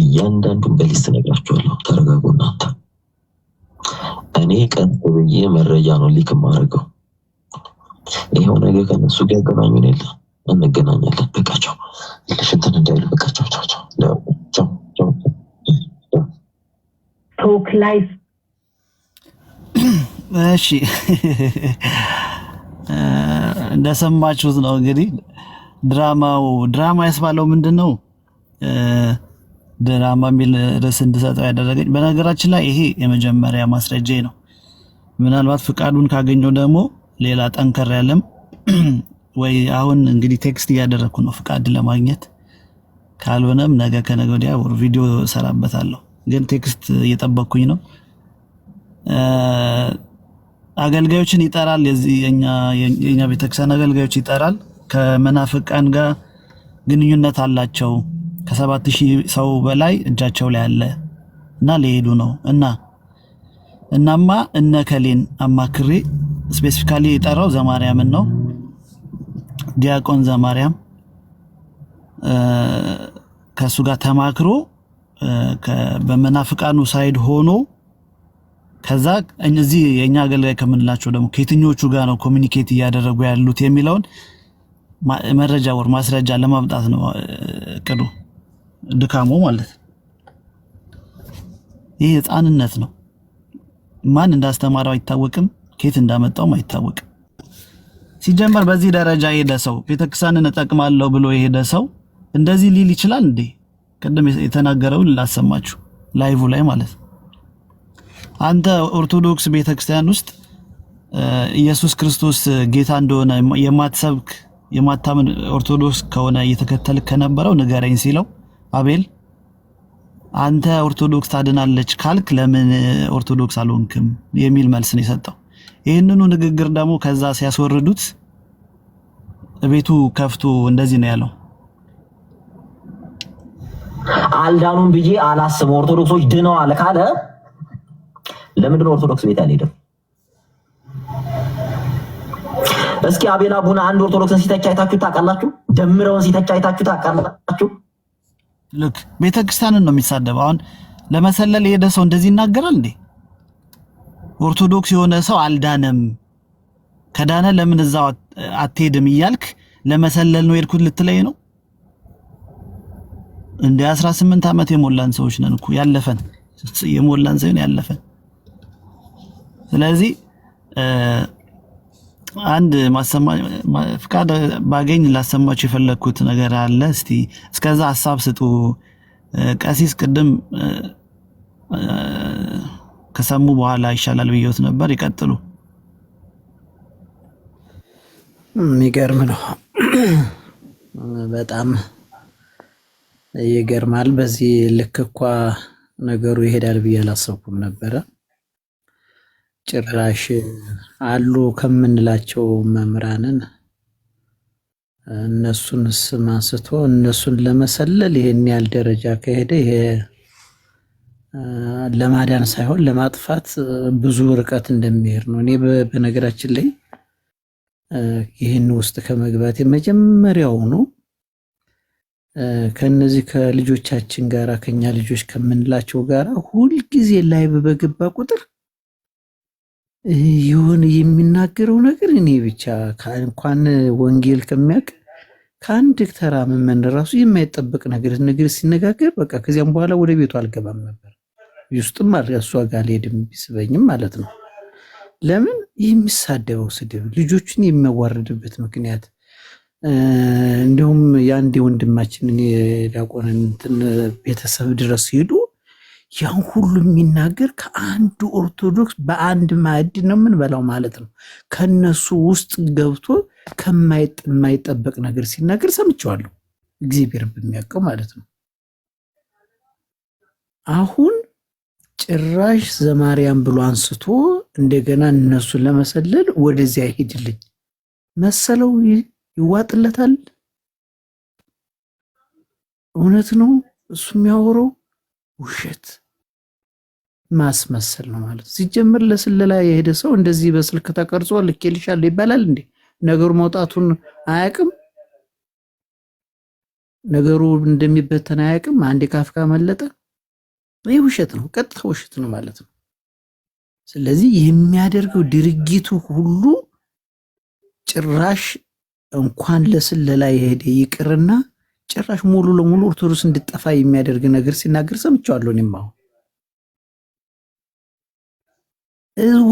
እያንዳንዱን በሊስት ነግራችኋለሁ ተረጋጉ እናንተ እኔ ቀን ብዬ መረጃ ነው ሊክ ማድረገው ይሄው ነገር ከነሱ ጋር ገናኙን የለ እንገናኛለን በቃቸው ለሽንተን እንዳይሉ በቃቸው ቻው ቶክ ላይፍ እሺ እንደሰማችሁት ነው እንግዲህ ድራማ ያስባለው ምንድነው ድራማ የሚል ርዕስ እንድሰጠው ያደረገኝ በነገራችን ላይ ይሄ የመጀመሪያ ማስረጃ ነው ምናልባት ፍቃዱን ካገኘው ደግሞ ሌላ ጠንከር ያለም ወይ አሁን እንግዲህ ቴክስት እያደረኩ ነው ፍቃድ ለማግኘት ካልሆነም ነገ ከነገ ወዲያ ቪዲዮ ሰራበታለሁ ግን ቴክስት እየጠበቅኩኝ ነው አገልጋዮችን ይጠራል የኛ ቤተክርስቲያን አገልጋዮች ይጠራል ከመናፍቃን ጋር ግንኙነት አላቸው ከ7000 ሰው በላይ እጃቸው ላይ አለ እና ሊሄዱ ነው እናማ እነከሌን አማክሬ ስፔሲፊካሊ የጠራው ዘማርያምን ነው ዲያቆን ዘማርያም ከሱ ጋር ተማክሮ በመናፍቃኑ ሳይድ ሆኖ ከዛ እነዚህ የኛ አገልጋይ ከምንላቸው ደግሞ ከየትኞቹ ጋር ነው ኮሙኒኬት እያደረጉ ያሉት የሚለውን መረጃ ወር ማስረጃ ለማምጣት ነው ቅዱ ድካሙ ማለት ይሄ ህፃንነት ነው ማን እንዳስተማረው አይታወቅም ከየት እንዳመጣው አይታወቅም ሲጀመር በዚህ ደረጃ የሄደ ሰው ቤተክርስቲያንን ተጠቅማለሁ ብሎ የሄደ ሰው እንደዚህ ሊል ይችላል እንዴ ቀደም የተናገረውን ላሰማችሁ ላይቭ ላይ ማለት አንተ ኦርቶዶክስ ቤተክርስቲያን ውስጥ ኢየሱስ ክርስቶስ ጌታ እንደሆነ የማትሰብክ የማታምን ኦርቶዶክስ ከሆነ እየተከተልክ ከነበረው ንገረኝ ሲለው አቤል አንተ ኦርቶዶክስ ታድናለች ካልክ ለምን ኦርቶዶክስ አልሆንክም የሚል መልስ ነው የሰጠው ይሄንኑ ንግግር ደግሞ ከዛ ሲያስወርዱት ቤቱ ከፍቶ እንደዚህ ነው ያለው አልዳኑም ብዬ አላስብ ኦርቶዶክሶች ድነዋል ካለ ለምን ነው ኦርቶዶክስ ቤት አልሄደም እስኪ አቤል አቡና አንድ ኦርቶዶክስን ሲተቻ አይታችሁ ታውቃላችሁ ደምረውን ሲተቻ አይታችሁ ታውቃላችሁ ልክ ቤተክርስቲያንን ነው የሚሳደበው አሁን ለመሰለል የሄደ ሰው እንደዚህ ይናገራል እንዴ ኦርቶዶክስ የሆነ ሰው አልዳነም ከዳነ ለምን እዛው አትሄድም ይያልክ ለመሰለል ነው የሄድኩት ልትለይ ነው እንደ 18 ዓመት የሞላን ሰዎች ነን እኮ ያለፈን የሞላን ሰው ያለፈን ስለዚህ አንድ ፍቃድ ባገኝ ላሰማችሁ የፈለኩት ነገር አለ እስቲ እስከዛ ሐሳብ ስጡ ቀሲስ ቅድም ከሰሙ በኋላ ይሻላል ብየውት ነበር ይቀጥሉ የሚገርም ነው በጣም ይገርማል በዚህ ልክ እንኳን ነገሩ ይሄዳል ብዬ አላሰብኩም ነበር ጭራሽ አሉ ከምንላቸው መምራንን እነሱን ስም አንስቶ እነሱን ለመሰለል ይሄን ያህል ደረጃ ከሄደ ይሄ ለማዳን ሳይሆን ለማጥፋት ብዙ ርቀት እንደሚሄድ ነው። እኔ በነገራችን ላይ ይህን ውስጥ ከመግባት የመጀመሪያው ነው ከነዚህ ከልጆቻችን ጋራ ከኛ ልጆች ከምንላቸው ጋራ ሁልጊዜ ላይ በገባ ቁጥር ይሁን የሚናገረው ነገር እኔ ብቻ እንኳን ወንጌል ከሚያውቅ ከአንድ ተራ ምዕመን ራሱ የማይጠበቅ ነገር ሲነጋገር በቃ ከዚያም በኋላ ወደ ቤቱ አልገባም ነበር። ውስጥም እሷ ጋር ልሄድም ቢስበኝም ማለት ነው። ለምን የሚሳደበው ስድብ ልጆቹን የሚያዋርድበት ምክንያት እንደውም የአንድ ወንድማችንን የዲያቆንን ቤተሰብ ድረስ ሄዱ ያን ሁሉ የሚናገር ከአንድ ኦርቶዶክስ በአንድ ማዕድ ነው የምንበላው ማለት ነው። ከነሱ ውስጥ ገብቶ ከማይጠበቅ ነገር ሲናገር ሰምቼዋለሁ። እግዚአብሔር በሚያውቀው ማለት ነው። አሁን ጭራሽ ዘማርያም ብሎ አንስቶ እንደገና እነሱን ለመሰለል ወደዚያ ይሄድልኝ መሰለው። ይዋጥለታል። እውነት ነው እሱ የሚያወራው ውሸት ማስመሰል ነው ማለት ሲጀምር ለስለላ የሄደ ሰው እንደዚህ በስልክ ተቀርጾ ልኬልሻለሁ ይባላል እንዴ? ነገሩ መውጣቱን አያውቅም። ነገሩ እንደሚበተን አያውቅም። አንዴ ካፍካ መለጠ። ይህ ውሸት ነው፣ ቀጥታ ውሸት ነው ማለት ነው። ስለዚህ የሚያደርገው ድርጊቱ ሁሉ ጭራሽ እንኳን ለስለላ የሄደ ይቅርና ጭራሽ ሙሉ ለሙሉ ኦርቶዶክስ እንድጠፋ የሚያደርግ ነገር ሲናገር ሰምቼዋለሁ። እኔም አሁን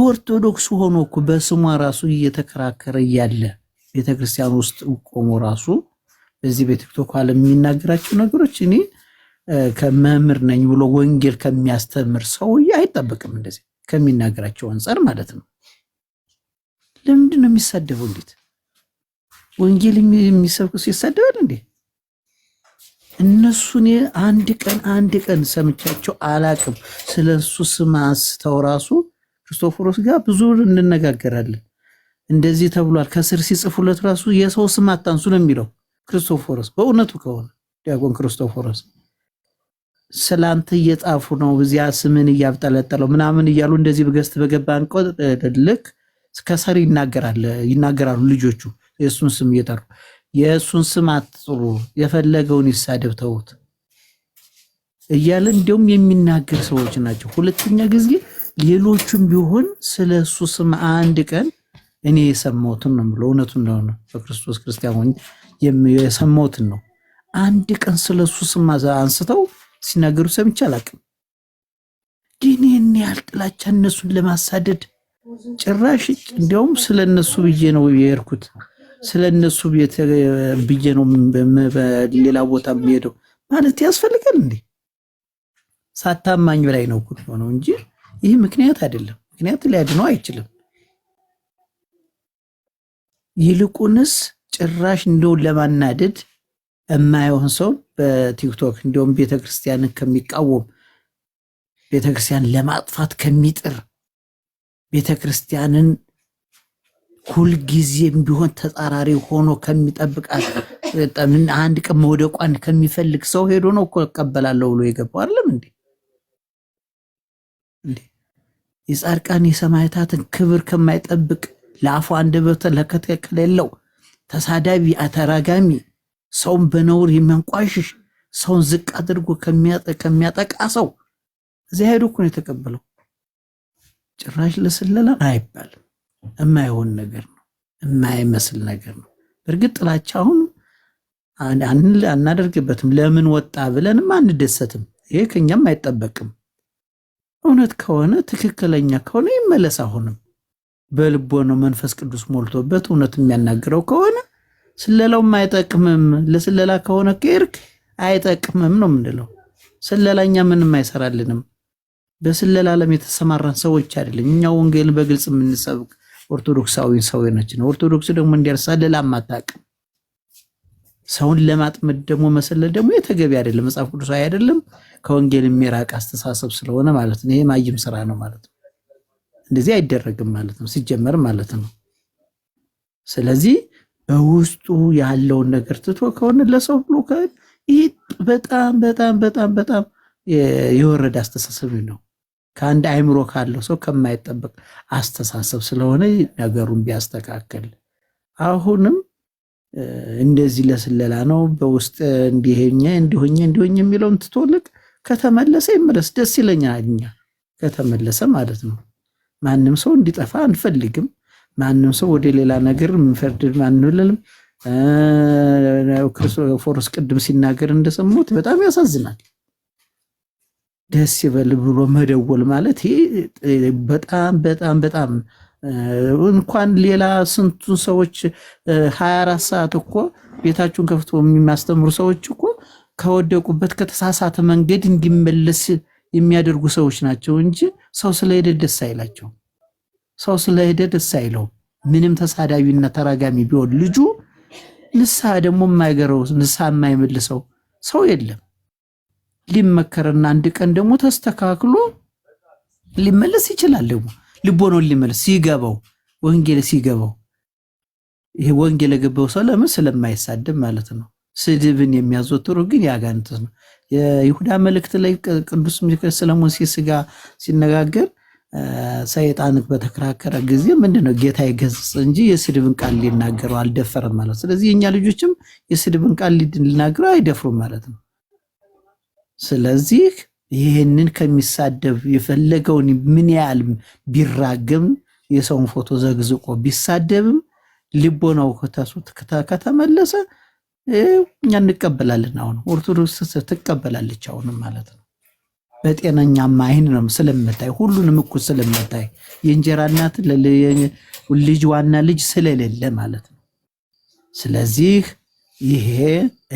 ኦርቶዶክስ ሆኖ እኮ በስሟ ራሱ እየተከራከረ እያለ ቤተክርስቲያን ውስጥ ቆሞ ራሱ በዚህ በቲክቶክ ዓለም የሚናገራቸው ነገሮች እኔ ከመምህር ነኝ ብሎ ወንጌል ከሚያስተምር ሰው አይጠበቅም። እንደዚህ ከሚናገራቸው አንፃር ማለት ነው። ለምንድን ነው የሚሳደበው? እንዴት ወንጌል የሚሰብክ ሲሳደባል እንዴ? እነሱን አንድ ቀን ሰምቻቸው አላቅም። ስለሱ ስም አንስተው ራሱ ክርስቶፎሮስ ጋር ብዙ እንነጋገራለን። እንደዚህ ተብሏል ከስር ሲጽፉለት ራሱ የሰው ስም አታንሱ ነው የሚለው ክርስቶፎሮስ። በእውነቱ ከሆነ ዲያቆን ክርስቶፎሮስ ስላንተ እየጻፉ ነው በዚያ ስምን እያብጠለጠለው ምናምን እያሉ እንደዚህ በገስት በገባን ልክ ከሰር ይናገራሉ ልጆቹ የእሱን ስም እየጠሩ የእሱን ስም አትጥሩ የፈለገውን ይሳደብ ተውት እያለ እንደውም የሚናገር ሰዎች ናቸው። ሁለተኛ ጊዜ ሌሎቹም ቢሆን ስለሱ ስም አንድ ቀን እኔ የሰማሁትን ነው ብለው እውነቱን ነው በክርስቶስ ክርስቲያን ሆኜ የሰማሁትን ነው። አንድ ቀን ስለሱ ስም አንስተው ሲናገሩ ሰምቼ አላውቅም። ግን ይህን ያህል ጥላቻ እነሱን ለማሳደድ ጭራሽ እንዲያውም ስለነሱ ብዬ ነው የሄድኩት። ስለነሱ ብዬ ነው በሌላ ቦታ የሚሄደው ማለት ያስፈልጋል እንዴ? ሳታማኝ በላይ ነው እኮ ነው እንጂ ይህ ምክንያት አይደለም። ምክንያት ሊያድነው አይችልም። ይልቁንስ ጭራሽ እንደው ለማናደድ የማይሆን ሰው በቲክቶክ እንደውም ቤተክርስቲያንን ከሚቃወም ቤተክርስቲያን ለማጥፋት ከሚጥር ቤተክርስቲያንን ሁልጊዜም ቢሆን ተጻራሪ ሆኖ ከሚጠብቃት አንድ ቀን መውደቋን ከሚፈልግ ሰው ሄዶ ነው እኮ እቀበላለሁ ብሎ የገባው አይደለም እንዴ? የጻድቃን የሰማዕታትን ክብር ከማይጠብቅ ለአፉ አንደበት ለከት ከሌለው ተሳዳቢ አተራጋሚ ሰውን በነውር የሚያንቋሽሽ ሰውን ዝቅ አድርጎ ከሚያጠቃ ሰው እዚያ ሄዶ እኮ ነው የተቀበለው። ጭራሽ ለስለላ አይባልም። የማይሆን ነገር ነው፣ የማይመስል ነገር ነው። በእርግጥ ጥላቻውን አናደርግበትም። ለምን ወጣ ብለንም አንደሰትም። ይሄ ከኛም አይጠበቅም። እውነት ከሆነ ትክክለኛ ከሆነ ይመለስ። አሁንም በልቦ ነው መንፈስ ቅዱስ ሞልቶበት እውነት የሚያናግረው ከሆነ ስለላውም አይጠቅምም። ለስለላ ከሆነ ከርክ አይጠቅምም ነው የምንለው። ስለላኛ ምንም አይሰራልንም። በስለላ ዓለም የተሰማራን ሰዎች አይደለም። እኛ ወንጌልን በግልጽ የምንሰብክ ኦርቶዶክሳዊ ሰዎች ነን። ኦርቶዶክስ ደግሞ እንዲያርሳለላ አታውቅም። ሰውን ለማጥመድ ደግሞ መሰለል ደግሞ የተገቢ አይደለም። መጽሐፍ ቅዱሳዊ አይደለም። ከወንጌል የሚራቅ አስተሳሰብ ስለሆነ ማለት ነው። ይሄ ማይም ስራ ነው ማለት ነው። እንደዚህ አይደረግም ማለት ነው ሲጀመር ማለት ነው። ስለዚህ በውስጡ ያለውን ነገር ትቶ ከሆነ ለሰው ብሎ ይህ በጣም በጣም በጣም በጣም የወረደ አስተሳሰብ ነው። ከአንድ አይምሮ ካለው ሰው ከማይጠበቅ አስተሳሰብ ስለሆነ ነገሩን ቢያስተካከል። አሁንም እንደዚህ ለስለላ ነው በውስጥ እንዲሄኛ እንዲሆኛ የሚለውን ትቶልቅ ከተመለሰ ይመለስ፣ ደስ ይለኛል። እኛ ከተመለሰ ማለት ነው። ማንም ሰው እንዲጠፋ አንፈልግም። ማንም ሰው ወደ ሌላ ነገር ምንፈርድ ማንልልም። ክርስቶፎሮስ ቅድም ሲናገር እንደሰሙት በጣም ያሳዝናል። ደስ ይበል ብሎ መደወል ማለት ይሄ በጣም በጣም በጣም እንኳን ሌላ ስንቱን ሰዎች 24 ሰዓት እኮ ቤታችሁን ከፍቶ የሚያስተምሩ ሰዎች እኮ ከወደቁበት ከተሳሳተ መንገድ እንዲመለስ የሚያደርጉ ሰዎች ናቸው እንጂ ሰው ስለሄደ ደስ አይላቸው። ሰው ስለሄደ ደስ አይለው። ምንም ተሳዳቢና ተራጋሚ ቢሆን ልጁ ንስሐ ደግሞ የማይገረው ንስሐ የማይመልሰው ሰው የለም። ሊመከርና አንድ ቀን ደግሞ ተስተካክሎ ሊመለስ ይችላል። ደግሞ ልቦናው ሊመለስ ሲገባው ወንጌል ሲገባው ይሄ ወንጌል የገባው ሰው ለምን ስለማይሳደብ ማለት ነው። ስድብን የሚያዘወትሩ ግን ያጋንንት ነው። የይሁዳ መልእክት ላይ ቅዱስ ሚካኤል ስለ ሙሴ ሥጋ ሲነጋገር ሰይጣን በተከራከረ ጊዜ ምንድነው ጌታ ይገስጽ እንጂ የስድብን ቃል ሊናገረው አልደፈረም ማለት። ስለዚህ የኛ ልጆችም የስድብን ቃል ሊናገረው አይደፍሩም ማለት ነው። ስለዚህ ይህንን ከሚሳደብ የፈለገውን ምን ያህል ቢራገም የሰውን ፎቶ ዘግዝቆ ቢሳደብም ልቦናው ከተመለሰ እኛ እንቀበላለን። አሁን ኦርቶዶክስ ትቀበላለች አሁንም ማለት ነው። በጤነኛማ አይን ነው ስለምታይ፣ ሁሉንም እኩል ስለምታይ የእንጀራ እናት ልጅ ዋና ልጅ ስለሌለ ማለት ነው። ስለዚህ ይሄ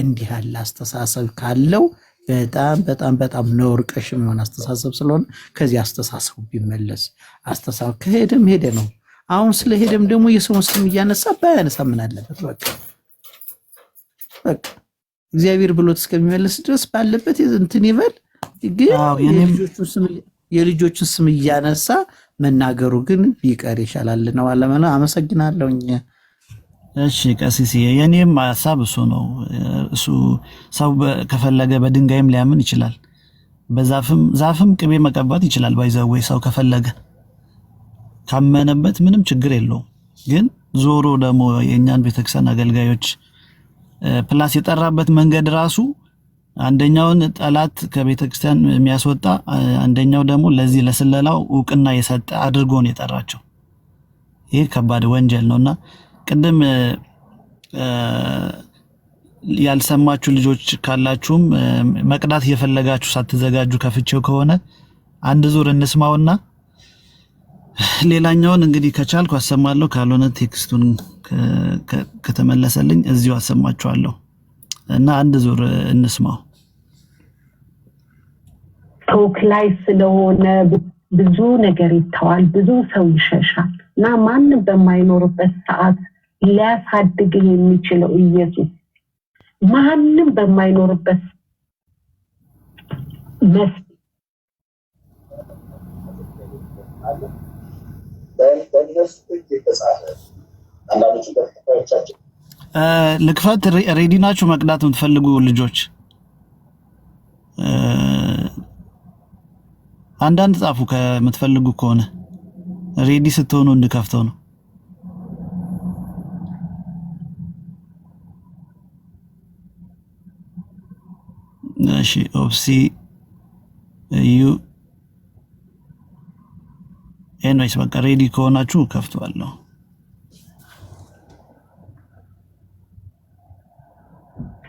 እንዲህ ያለ አስተሳሰብ ካለው በጣም በጣም በጣም ነውር ቀሽም የሆነ አስተሳሰብ ስለሆነ ከዚህ አስተሳሰቡ ቢመለስ። አስተሳሰብ ከሄደም ሄደ ነው። አሁን ስለሄደም ደግሞ የሰውን ስም እያነሳ ባያነሳ ምን አለበት? በቃ እግዚአብሔር ብሎት እስከሚመለስ ድረስ ባለበት እንትን ይበል። ግን የልጆቹን ስም እያነሳ መናገሩ ግን ቢቀር ይሻላል ነው አለመና። አመሰግናለሁኝ። እሺ ቀሲስ፣ የኔም ሐሳብ እሱ ነው። እሱ ሰው ከፈለገ በድንጋይም ሊያምን ይችላል፣ በዛፍም ቅቤ መቀባት ይችላል። ባይዘው ሰው ከፈለገ ካመነበት ምንም ችግር የለውም። ግን ዞሮ ደግሞ የኛን ቤተክርስቲያን አገልጋዮች ፕላስ የጠራበት መንገድ ራሱ አንደኛውን ጠላት ከቤተክርስቲያን የሚያስወጣ አንደኛው ደግሞ ለዚህ ለስለላው ዕውቅና የሰጠ አድርጎ ነው የጠራቸው። ይሄ ከባድ ወንጀል ነውና ቅድም ያልሰማችሁ ልጆች ካላችሁም መቅዳት እየፈለጋችሁ ሳትዘጋጁ ከፍቼው ከሆነ አንድ ዙር እንስማውና ሌላኛውን እንግዲህ ከቻልኩ አሰማለሁ፣ ካልሆነ ቴክስቱን ከተመለሰልኝ እዚሁ አሰማችኋለሁ እና አንድ ዙር እንስማው። ቶክ ላይ ስለሆነ ብዙ ነገር ይተዋል፣ ብዙ ሰው ይሸሻል እና ማንም በማይኖርበት ሰዓት ሊያሳድግ የሚችለው ኢየሱስ ማንም በማይኖርበት ልክፈት። ሬዲ ናችሁ መቅዳት የምትፈልጉ ልጆች? አንዳንድ ጻፉ ከምትፈልጉ ከሆነ ሬዲ ስትሆኑ እንከፍተው ነው። እሺ ኦፕሲ ዩ ኤንዌይስ በቃ ሬዲ ከሆናችሁ ከፍተዋለሁ።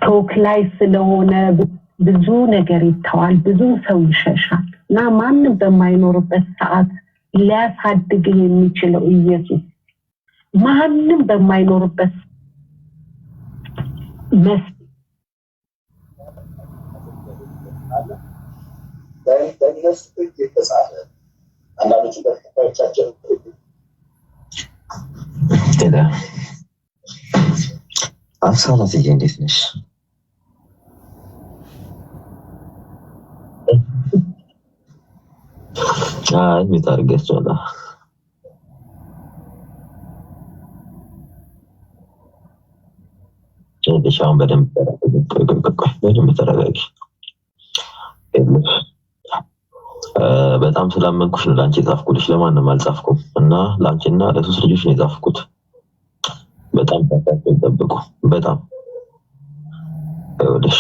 ቶክ ላይ ስለሆነ ብዙ ነገር ይተዋል፣ ብዙ ሰው ይሸሻል እና ማንም በማይኖርበት ሰዓት ሊያሳድግ የሚችለው ኢየሱስ ማንም በማይኖርበት አብሳላትዬ እንዴት ነሽ? ቤት አድርጌያቸዋለሁ። አሁን በደንብ ተረጋጊ። በጣም ስላመንኩሽ ነው ላንቺ የጻፍኩልሽ፣ ለማንም አልጻፍኩም እና ላንቺና ለሶስት ልጆች ነው የጻፍኩት። በጣም ታታችሁ ጠብቁ። በጣም ወደሽ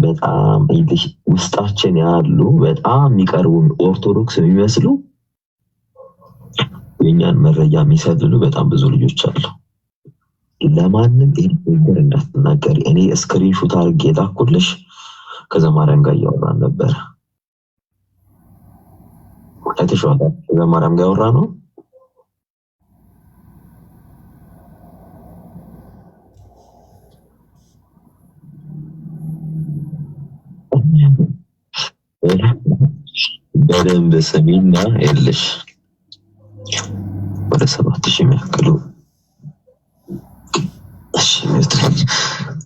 በጣም ይልሽ ውስጣችን ያሉ በጣም የሚቀርቡ ኦርቶዶክስ የሚመስሉ የኛን መረጃ የሚሰልሉ በጣም ብዙ ልጆች አሉ። ለማንም ይሄን ነገር እንዳትናገሪ። እኔ ስክሪንሾት አድርጌ ላኩልሽ። ከዘማሪያም ጋር እያወራን ነበር። አይተሽዋል? ከዘማሪያም ጋር ያወራ ነው። በደንብ ስሚና ይልሽ ወደ 7000 የሚያክሉ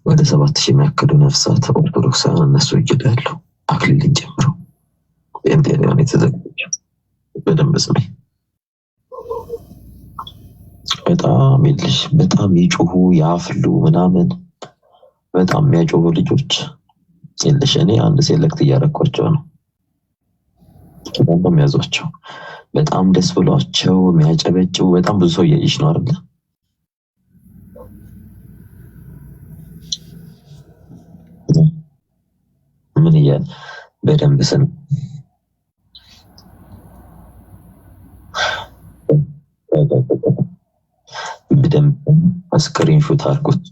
ወደ 7000 የሚያክሉ ነፍሳት ኦርቶዶክሳውያን እነሱ ይገዳሉ። አክሊልን ጨምሮ በእንቴሪያን የተዘጋጀው በደንብ ስሚ። በጣም ይልሽ በጣም ይጮሁ ያፍሉ ምናምን በጣም የሚያጮሁ ልጆች ይልሽ እኔ አንድ ሴሌክት እያደረኳቸው ነው። በጣም ያዟቸው። በጣም ደስ ብሏቸው የሚያጨበጭው በጣም ብዙ ሰው እያየሽ ነው አይደል? ምን እያለ በደንብ ስም በደንብ ስክሪንሾት አድርጉት፣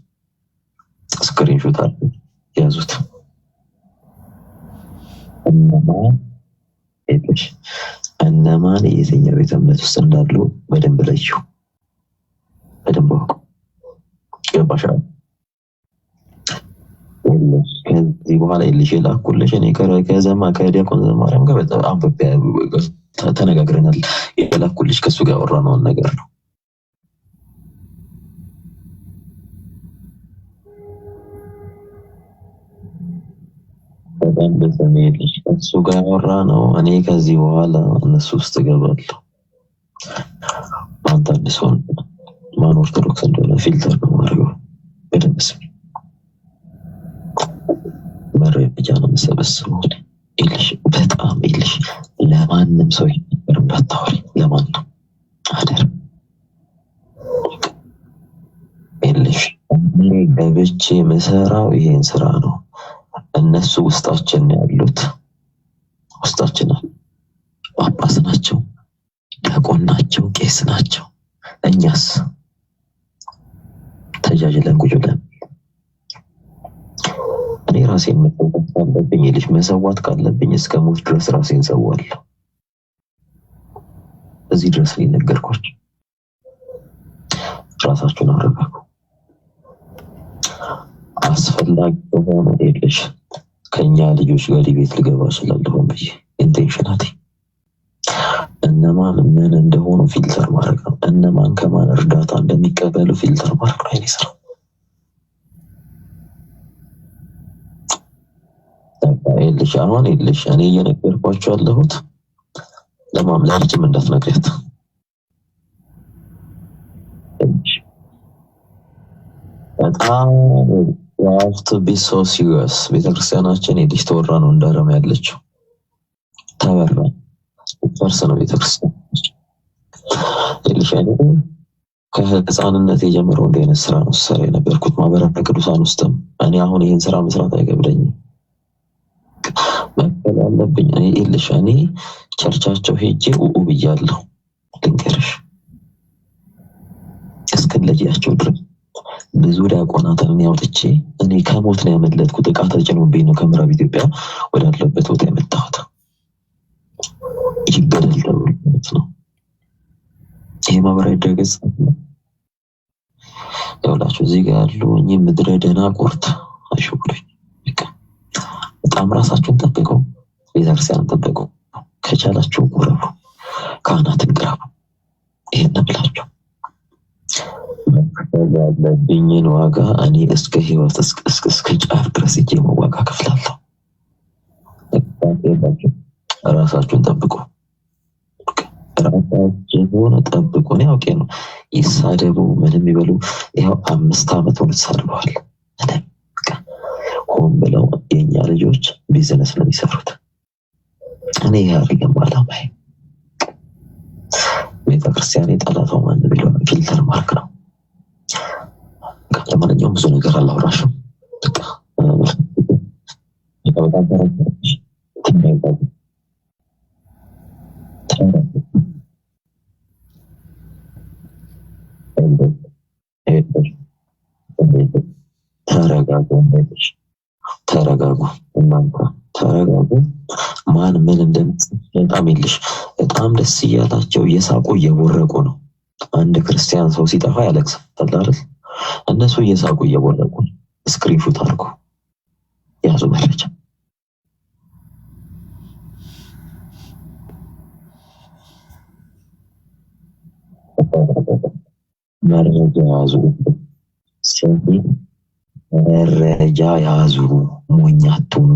ስክሪንሾት አድርጉት፣ ያዙት። እነማን የትኛው ቤተ እምነት ውስጥ እንዳሉ በደንብ ለዩ፣ በደንብ አውቁ። ገባሽ? ከዚህ በኋላ ይልሽ የላኩልሽ እኔ ከዲያቆን ዘማሪያም ጋር በጣም ተነጋግረናል። የላኩልሽ ከሱ ጋር ያወራነውን ነገር ነው። በጣም በሰሜልሽ ከሱ ጋር ያወራነው እኔ ከዚህ በኋላ እነሱ ውስጥ እገባለሁ። አንተ አዲስ ሆን ማን ኦርቶዶክስ እንደሆነ ፊልተር ነው ማድረገው። በደንብ ስሚ። መረጃ ነው የምሰበስበው። ይልሽ በጣም ይልሽ ለማንም ሰው ይነገር እንዳታወሪ፣ ለማንም አደር ይልሽ እኔ ገብቼ የምሰራው ይሄን ስራ ነው። እነሱ ውስጣችን ያሉት ውስጣችን ጳጳስ ናቸው፣ ዲያቆን ናቸው፣ ቄስ ናቸው። እኛስ ተጃጅለን ቁጭ ብለን እኔ ራሴን መሰዋት ካለብኝ ልጅ መሰዋት ካለብኝ እስከ ሞት ድረስ ራሴን ሰዋለሁ። እዚህ ድረስ ሊነገርኳችሁ። ራሳችሁን አረጋጉ። አስፈላጊ ከሆነ ሄደሽ ከኛ ልጆች ጋር ቤት ልገባ እችላለሁ ብዬ ኢንቴንሽናሊ እነማን ምን እንደሆኑ ፊልተር ማድረግ ነው። እነማን ከማን እርዳታ እንደሚቀበሉ ፊልተር ማድረግ ነው የኔ ስራ። ይልሽ አሁን ይልሽ እኔ እየነገርኳችሁ ያለሁት ለልጅም እንዳትነግሪያት። በጣም you have to be so serious። ቤተክርስቲያናችን የልጅ ተወራ ነው እንዳረም ያለችው ተበራ ፈርስ ነው ቤተክርስቲያን። ይልሽ ከህፃንነት የጀመረው እንደ አይነት ስራ ነው ሰራ የነበርኩት ማህበረ ቅዱሳን ውስጥም። እኔ አሁን ይሄን ስራ መስራት አይገብደኝም። መከለ አለብኝ። እኔ ይልሽ እኔ ቸርቻቸው ሄጄ ብያለሁ። ልንገርሽ እስከለጂያቸው ድረስ ብዙ ዲያቆናትን ያውጥቼ እኔ ከሞት ነው ያመለጥኩት። ዕቃ ተጭኖብኝ ነው ከምዕራብ ኢትዮጵያ ወዳለበት ቦታ የመጣሁት። ይገደል ተብሎ ነው። ይሄ ማህበራዊ ድረገጽ ያውላችሁ እዚህ ጋር ያሉ ምድረ ደናቁርት አይሾኩልኝ። በጣም ራሳችሁን ጠብቁ፣ ቤተክርስቲያንን ጠብቁ። ከቻላችሁ ቁረቡ፣ ካህናትን ቅረቡ። ይሄን ብላችሁ ያለብኝን ዋጋ እኔ እስከ ህይወት እስከ ጫፍ ድረስ እጄ ዋጋ ከፍላለሁ። ራሳችሁን ጠብቁ። ሆነ ጠብቆ ነው ያውቄ ነው ይሳደቡ ምንም ይበሉ ይሄው 5 ዓመት ሆነ ተሳድበዋል። ሆን ብለው የኛ ልጆች ቢዝነስ ነው የሚሰሩት። እኔ ያርገም አላማይ ቤተክርስቲያን የጠላተው ማን ቢሆን ፊልተር ማርክ ነው። ለማንኛውም ብዙ ነገር አላወራሽም። በጣም ተረጋግሽ ተረጋጉ እናንተ ተረጋጉ። ማን ምን እንደምትል በጣም ይልሽ በጣም ደስ እያላቸው እየሳቁ እየቦረቁ ነው። አንድ ክርስቲያን ሰው ሲጠፋ ያለቅሳል አይደል? እነሱ እየሳቁ እየቦረቁ ስክሪንሾት አድርጉ ያዙ መረጃ መረጃ ያዙ መረጃ ያዙ። ሞኝ አትሁኑ።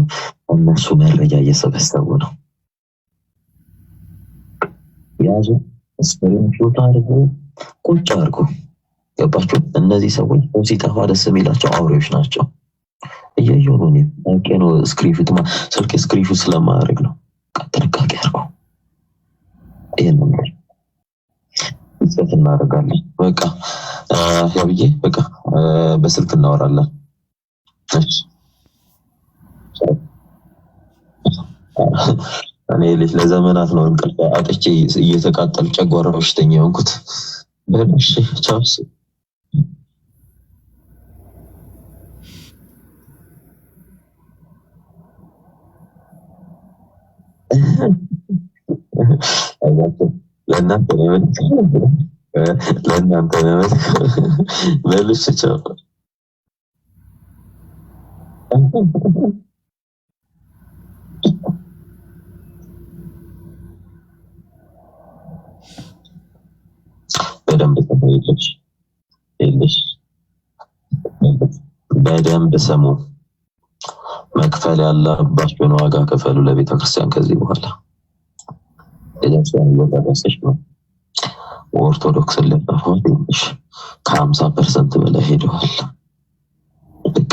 እነሱ መረጃ እየሰበሰቡ ነው። ያዙ ስክሪንሾት አድርጉ ቁጭ አድርጉ። ገባችሁ? እነዚህ ሰዎች ሲጠፋ ደስ የሚላቸው አውሬዎች ናቸው። እያየሁ ነው ነው ስክሪንሾት ስልክ ስክሪንሾት ስለማያደርግ ነው። ጥንቃቄ አድርጉ። ይሄን ነው ጽፍ እናደርጋለን። በቃ ያብዬ በቃ በስልክ እናወራለን። እኔ ለዘመናት ነው እንቅልፍ አጥቼ እየተቃጠል ጨጓራ በሽተኛ ሆንኩት። በእሺ ቻውስ ለእናንተ ነው በልሽ ቻው በደንብ ስሙ። መክፈል ያለባችሁን ዋጋ ከፈሉ ለቤተክርስቲያን። ከዚህ በኋላ የደርሰን እየደረሰች ነው። ኦርቶዶክስን ለጠፋት ከ50% በላይ ሄደዋል። በቃ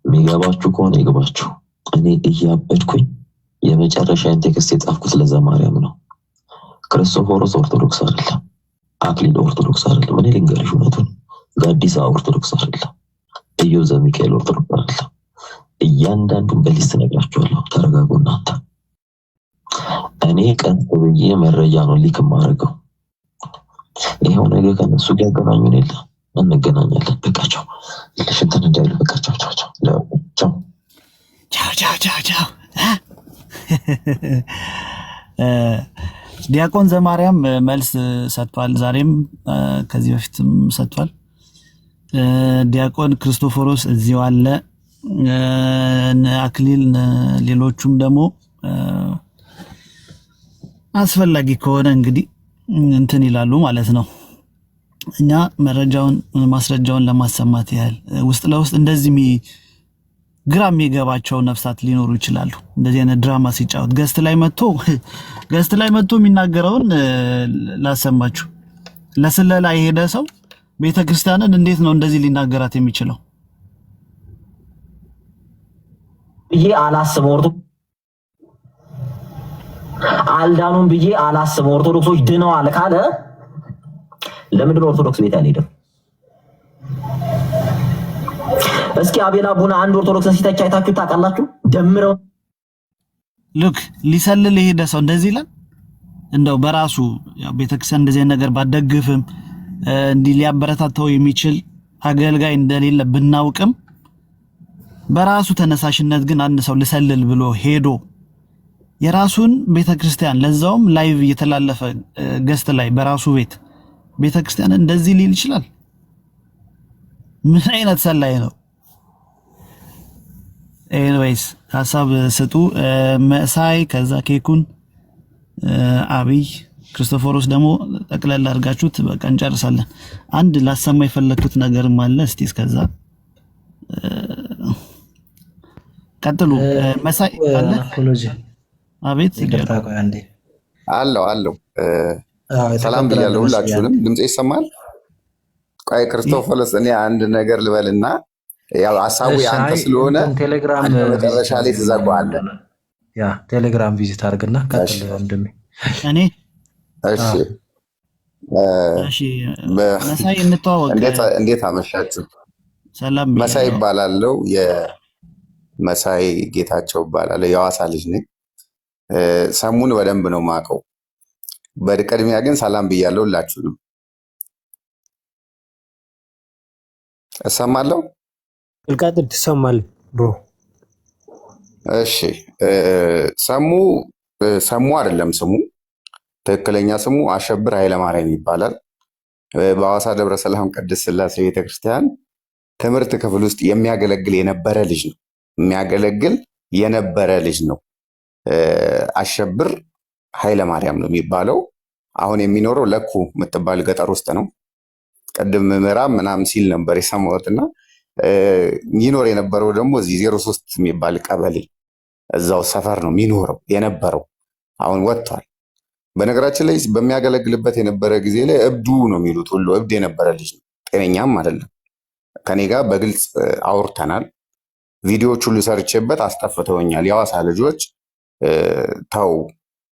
የሚገባችሁ ከሆነ ይግባችሁ። እኔ እያበድኩኝ የመጨረሻ ቴክስት የጻፍኩት ለዘማርያም ነው። ክርስቶፎሮስ ኦርቶዶክስ አይደለም። አክሊል ኦርቶዶክስ አይደለም። እኔ ልንገርሽ እውነቱን ጋዲሳ ኦርቶዶክስ አይደለም። ኢዮዘ ሚካኤል ኦርቶዶክስ አይደለም። እያንዳንዱን በሊስት ነግራችኋለሁ። ተረጋጉ እናንተ። እኔ ቀን ብዬ መረጃ ነው ሊክ ማድረገው። ይሄው ነገር ከነሱ ጋር ያገናኙን የለ እንገናኛለን። በቃቸው ለሽንተን እንዳይሉ በቃቸው። ቻው ቻው ቻው ቻው ቻው ቻው። ዲያቆን ዘማርያም መልስ ሰጥቷል። ዛሬም ከዚህ በፊትም ሰጥቷል። ዲያቆን ክርስቶፎሮስ እዚሁ አለ። አክሊል ሌሎቹም ደግሞ አስፈላጊ ከሆነ እንግዲህ እንትን ይላሉ ማለት ነው። እኛ መረጃውን ማስረጃውን ለማሰማት ያህል ውስጥ ለውስጥ እንደዚህ ግራ የሚገባቸው ነፍሳት ሊኖሩ ይችላሉ። እንደዚህ አይነት ድራማ ሲጫወት ገስት ላይ መጥቶ የሚናገረውን ላሰማችሁ። ለስለላ የሄደ ሰው ቤተክርስቲያንን እንዴት ነው እንደዚህ ሊናገራት የሚችለው? ብዬ አላስበው አልዳኑም ብዬ አላስበው። ኦርቶዶክሶች ድነዋል ካለ ለምንድን ነው ኦርቶዶክስ ቤት ያልሄደው? እስኪ አቤላ ቡና አንድ ኦርቶዶክስን ሲተች አይታችሁ ታውቃላችሁ? ደምረው ሉክ ሊሰልል የሄደ ሰው እንደዚህ ይላል። እንደው በራሱ ያው ቤተክርስቲያን እንደዚህ ነገር ባደግፍም እንዲህ ሊያበረታታው የሚችል አገልጋይ እንደሌለ ብናውቅም በራሱ ተነሳሽነት ግን አንድ ሰው ልሰልል ብሎ ሄዶ የራሱን ቤተክርስቲያን ለዛውም ላይቭ እየተላለፈ ገስት ላይ በራሱ ቤተክርስቲያን እንደዚህ ሊል ይችላል? ምን አይነት ሰላይ ነው? ኤኒዌይስ ሐሳብ ስጡ። መሳይ ከዛ ኬኩን አብይ ክርስቶፎሮስ ደግሞ ጠቅላላ አድርጋችሁት በቃ እንጨርሳለን። አንድ ላሰማ የፈለኩት ነገርም አለ። እስቲ እስከዛ ቀጥሉ። መሳይ አለ። አፖሎጂ አቤት ይቅርታ፣ ቆይ አንዴ አለው ሰላም ብያለሁ ሁላችሁንም። ድምፅ ይሰማል? ቆይ ክርስቶፎሎስ፣ እኔ አንድ ነገር ልበልና ያው ሀሳቡ የአንተ ስለሆነ አንተ መጨረሻ ላይ ትዘጋዋለህ። ቴሌግራም ቪዚት አድርግና ቀጥል ወንድሜ። እኔ እሺ መሳይ እንተዋወቅ። እንዴት አመሻችሁ? ሰላም መሳይ ይባላለው። የመሳይ ጌታቸው ይባላል። የሐዋሳ ልጅ ነኝ። ሰሙን በደንብ ነው የማውቀው። በቅድሚያ ግን ሰላም ብያለሁ ሁላችሁንም። እሰማለሁ? ልቀጥል? ትሰማለህ ብሮ? እሺ ሰሙ አይደለም ስሙ፣ ትክክለኛ ስሙ አሸብር ኃይለማርያም ይባላል። በሐዋሳ ደብረ ሰላም ቅድስት ሥላሴ ቤተክርስቲያን ትምህርት ክፍል ውስጥ የሚያገለግል የነበረ ልጅ ነው። አሸብር ኃይለማርያም ነው የሚባለው። አሁን የሚኖረው ለኩ የምትባል ገጠር ውስጥ ነው። ቅድም ምዕራብ ምናምን ሲል ነበር የሰማሁትና ይኖር የነበረው ደግሞ እዚህ 03 የሚባል ቀበሌ እዛው ሰፈር ነው የሚኖረው የነበረው። አሁን ወጥቷል። በነገራችን ላይ በሚያገለግልበት የነበረ ጊዜ ላይ እብዱ ነው የሚሉት ሁሉ እብድ የነበረ ልጅ ነው። ጤነኛም አይደለም። ከኔ ጋር በግልጽ አውርተናል። ቪዲዮዎች ሁሉ ሰርቼበት አስጠፍተውኛል። የሐዋሳ ልጆች ተው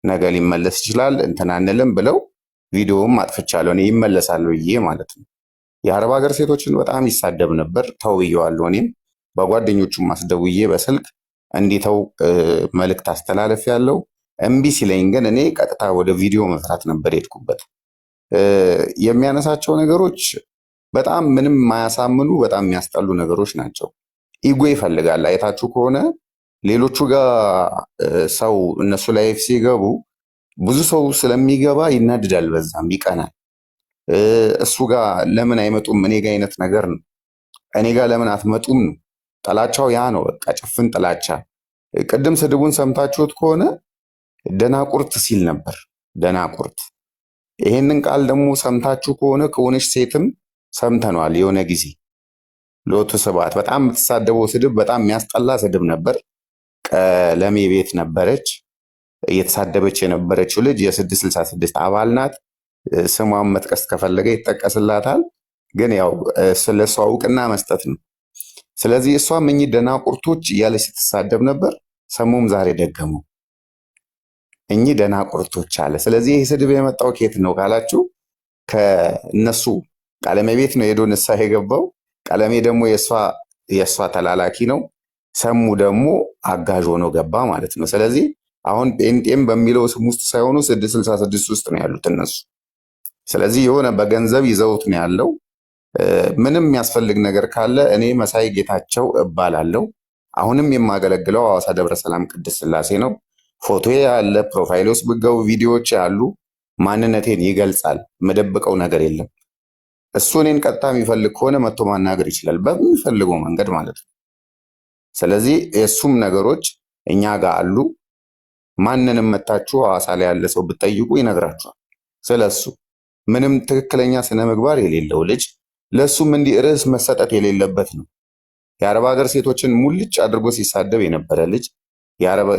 ነገ ሊመለስ ይችላል እንትን አንልም ብለው ቪዲዮውም አጥፍቻለሁ። እኔ ይመለሳል ብዬ ማለት ነው። የአረብ ሀገር ሴቶችን በጣም ይሳደብ ነበር። ተው ብዬዋለሁ። እኔም በጓደኞቹም አስደውዬ በስልክ እንዲተው መልእክት አስተላለፍ ያለው እምቢ ሲለኝ ግን እኔ ቀጥታ ወደ ቪዲዮ መስራት ነበር የሄድኩበት። የሚያነሳቸው ነገሮች በጣም ምንም የማያሳምኑ በጣም የሚያስጠሉ ነገሮች ናቸው። ኢጎ ይፈልጋል። አይታችሁ ከሆነ ሌሎቹ ጋር ሰው እነሱ ላይፍ ሲገቡ ብዙ ሰው ስለሚገባ ይናድዳል፣ በዛም ይቀናል። እሱ ጋር ለምን አይመጡም እኔ ጋ አይነት ነገር ነው። እኔ ጋር ለምን አትመጡም ነው ጥላቻው። ያ ነው በቃ ጭፍን ጥላቻ። ቅድም ስድቡን ሰምታችሁት ከሆነ ደናቁርት ሲል ነበር። ደናቁርት። ይሄንን ቃል ደግሞ ሰምታችሁ ከሆነ ከሆነች ሴትም ሰምተነዋል የሆነ ጊዜ። ሎቱ ስብሐት በጣም የምትሳደበው ስድብ በጣም የሚያስጠላ ስድብ ነበር። ቀለሜ ቤት ነበረች እየተሳደበች የነበረችው ልጅ የ666 አባል ናት። ስሟን መጥቀስ ከፈለገ ይጠቀስላታል። ግን ያው ስለሷ እውቅና መስጠት ነው። ስለዚህ እሷም እኚህ ደናቁርቶች እያለች ስትሳደብ ነበር። ሰሙም ዛሬ ደገሙ እኚህ ደናቁርቶች አለ። ስለዚህ ይህ ስድብ የመጣው ኬት ነው ካላችሁ ከእነሱ ቀለሜ ቤት ነው ሄዶ ንስሐ የገባው። ቀለሜ ደግሞ የእሷ ተላላኪ ነው። ሰሙ ደግሞ አጋዥ ሆኖ ገባ ማለት ነው። ስለዚህ አሁን ጴንጤም በሚለው ስም ውስጥ ሳይሆኑ 666 ውስጥ ነው ያሉት እነሱ። ስለዚህ የሆነ በገንዘብ ይዘውት ነው ያለው። ምንም የሚያስፈልግ ነገር ካለ እኔ መሳይ ጌታቸው እባላለሁ። አሁንም የማገለግለው ሐዋሳ ደብረ ሰላም ቅድስት ሥላሴ ነው። ፎቶ ያለ ፕሮፋይል ውስጥ ብገቡ ቪዲዮዎች ያሉ ማንነቴን ይገልጻል። መደብቀው ነገር የለም። እሱ እኔን ቀጥታ የሚፈልግ ከሆነ መጥቶ ማናገር ይችላል፣ በሚፈልገው መንገድ ማለት ነው። ስለዚህ የእሱም ነገሮች እኛ ጋር አሉ። ማንንም መታችሁ ሐዋሳ ላይ ያለ ሰው ብትጠይቁ ይነግራችኋል ስለሱ። ምንም ትክክለኛ ስነ ምግባር የሌለው ልጅ፣ ለሱም እንዲህ ርዕስ መሰጠት የሌለበት ነው። የአረብ ሀገር ሴቶችን ሙልጭ አድርጎ ሲሳደብ የነበረ ልጅ።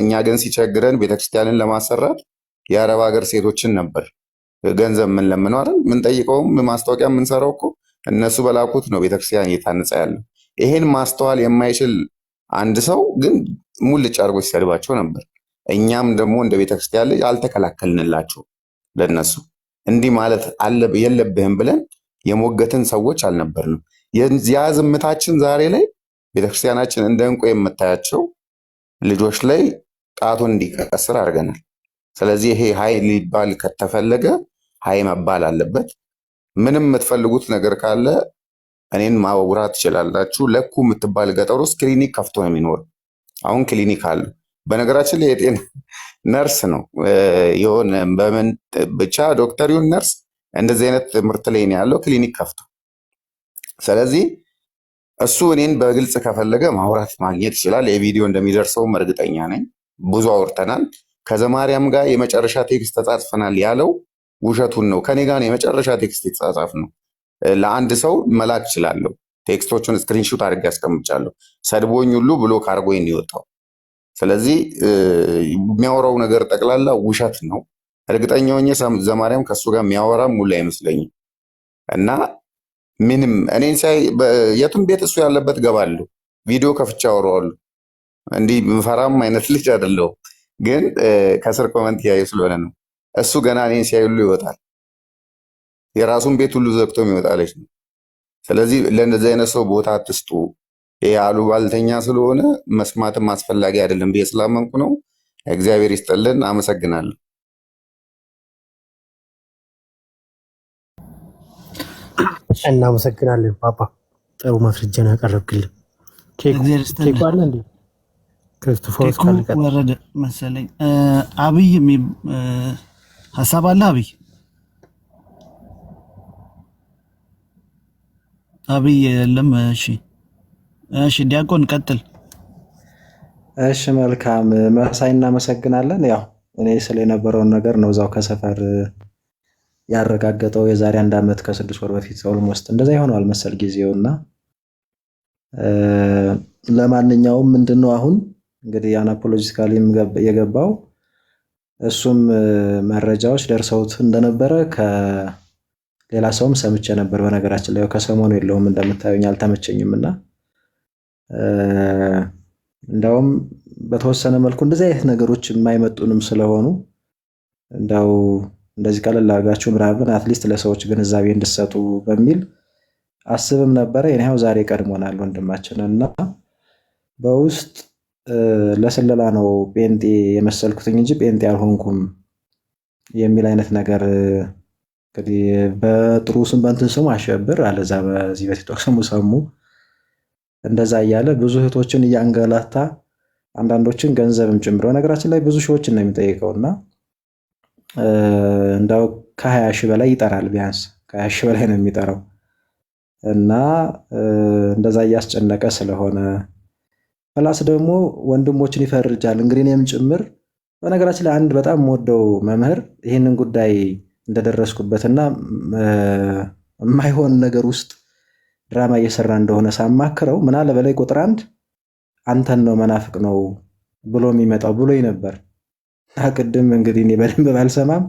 እኛ ግን ሲቸግረን ቤተክርስቲያንን ለማሰራት የአረብ ሀገር ሴቶችን ነበር ገንዘብ ምን ለምነው አይደል ምን ጠይቀውም ማስታወቂያ የምንሰራው እኮ እነሱ በላኩት ነው ቤተክርስቲያን እየታነጸ ያለው። ይሄን ማስተዋል የማይችል አንድ ሰው ግን ሙልጭ አድርጎ ሲሰድባቸው ነበር። እኛም ደግሞ እንደ ቤተክርስቲያን ልጅ አልተከላከልንላቸው። ለነሱ እንዲህ ማለት የለብህም ብለን የሞገትን ሰዎች አልነበርንም። ያ ዝምታችን ዛሬ ላይ ቤተክርስቲያናችን እንደ ዕንቁ የምታያቸው ልጆች ላይ ጣቱን እንዲቀስር አድርገናል። ስለዚህ ይሄ ሀይ ሊባል ከተፈለገ ሀይ መባል አለበት። ምንም የምትፈልጉት ነገር ካለ እኔን ማውራት ትችላላችሁ። ለኩ የምትባል ገጠር ውስጥ ክሊኒክ ከፍቶ ነው የሚኖር። አሁን ክሊኒክ አለ። በነገራችን ላይ የጤና ነርስ ነው የሆነ በምን ብቻ ዶክተሪውን ነርስ እንደዚህ አይነት ትምህርት ላይ ነው ያለው፣ ክሊኒክ ከፍቶ። ስለዚህ እሱ እኔን በግልጽ ከፈለገ ማውራት ማግኘት ይችላል። የቪዲዮ እንደሚደርሰውም እርግጠኛ ነኝ። ብዙ አውርተናል። ከዘማርያም ጋር የመጨረሻ ቴክስት ተጻጽፈናል ያለው ውሸቱን ነው። ከኔ ጋር የመጨረሻ ቴክስት የተጻጻፍ ነው። ለአንድ ሰው መላክ እችላለሁ። ቴክስቶቹን ስክሪንሹት አድርጌ ያስቀምጫለሁ። ሰድቦኝ ሁሉ ብሎ ካርጎኝ የወጣው። ስለዚህ የሚያወራው ነገር ጠቅላላ ውሸት ነው። እርግጠኛ ሆኜ ዘማሪያም ከሱ ጋር የሚያወራ ሙሉ አይመስለኝም። እና ምንም እኔን ሳይ የቱም ቤት እሱ ያለበት ገባለሁ፣ ቪዲዮ ከፍቼ አወራዋለሁ። እንዲህ ምፈራም አይነት ልጅ አይደለሁም። ግን ከስር ኮመንት ያዩ ስለሆነ ነው። እሱ ገና እኔን ሲያይ ሁሉ ይወጣል። የራሱን ቤት ሁሉ ዘግቶ የሚወጣ ልጅ ነው። ስለዚህ ለእንደዚህ አይነት ሰው ቦታ አትስጡ። ይሄ አሉባልተኛ ስለሆነ መስማትም አስፈላጊ አይደለም ብዬ ስላመንኩ ነው። እግዚአብሔር ይስጥልን። አመሰግናለሁ። እናመሰግናለን ፓፓ፣ ጥሩ ማስረጃ ነው ያቀረብክልን። ኬኩ አለ እንዴ? ክርስቶፎሮስ ኬኩ ወረደ መሰለኝ። አብይ ሀሳብ አለ? አብይ የለም። እሺ ዲያቆን ቀጥል። እሺ መልካም መሳይ፣ እናመሰግናለን። ያው እኔ ስለ የነበረውን ነገር ነው እዛው ከሰፈር ያረጋገጠው። የዛሬ 1 ዓመት ከ6 ወር በፊት ኦልሞስት እንደዛ ይሆነዋል መሰል ጊዜውና ለማንኛውም ምንድነው አሁን እንግዲህ አናፖሎጂካሊም የገባው እሱም መረጃዎች ደርሰውት እንደነበረ ከሌላ ሰውም ሰምቼ ነበር። በነገራችን ላይ ከሰሞኑ የለውም እንደምታዩኝ አልተመቸኝምና እንደውም በተወሰነ መልኩ እንደዚህ አይነት ነገሮች የማይመጡንም ስለሆኑ እንደው እንደዚህ ቀለል አድርጋችሁ ምናምን አትሊስት ለሰዎች ግንዛቤ እንድሰጡ በሚል አስብም ነበረ። የኔው ዛሬ ቀድሞናል ወንድማችን እና በውስጥ ለስለላ ነው ጴንጤ የመሰልኩትኝ እንጂ ጴንጤ አልሆንኩም የሚል አይነት ነገር እንግዲህ በጥሩ ስም በእንትን ስሙ አሸብር አለዛ በዚህ በቲክቶክ ስሙ ሰሙ እንደዛ እያለ ብዙ እህቶችን እያንገላታ አንዳንዶችን ገንዘብም ጭምሮ ነገራችን ላይ ብዙ ሺዎችን ነው የሚጠይቀውና እንዳው ከ20 ሺህ በላይ ይጠራል። ቢያንስ ከ20 ሺህ በላይ ነው የሚጠራው እና እንደዛ እያስጨነቀ ስለሆነ ፕላስ ደግሞ ወንድሞችን ይፈርጃል። እንግዲህ እኔም ጭምር በነገራችን ላይ አንድ በጣም የምወደው መምህር ይህንን ጉዳይ እንደደረስኩበትና የማይሆን ነገር ውስጥ ድራማ እየሰራ እንደሆነ ሳማክረው ምን አለ በላይ ቁጥር 1 አንተን ነው መናፍቅ ነው ብሎ የሚመጣው ብሎኝ ነበር። ቅድም እንግዲህ እኔ በደንብ ባልሰማም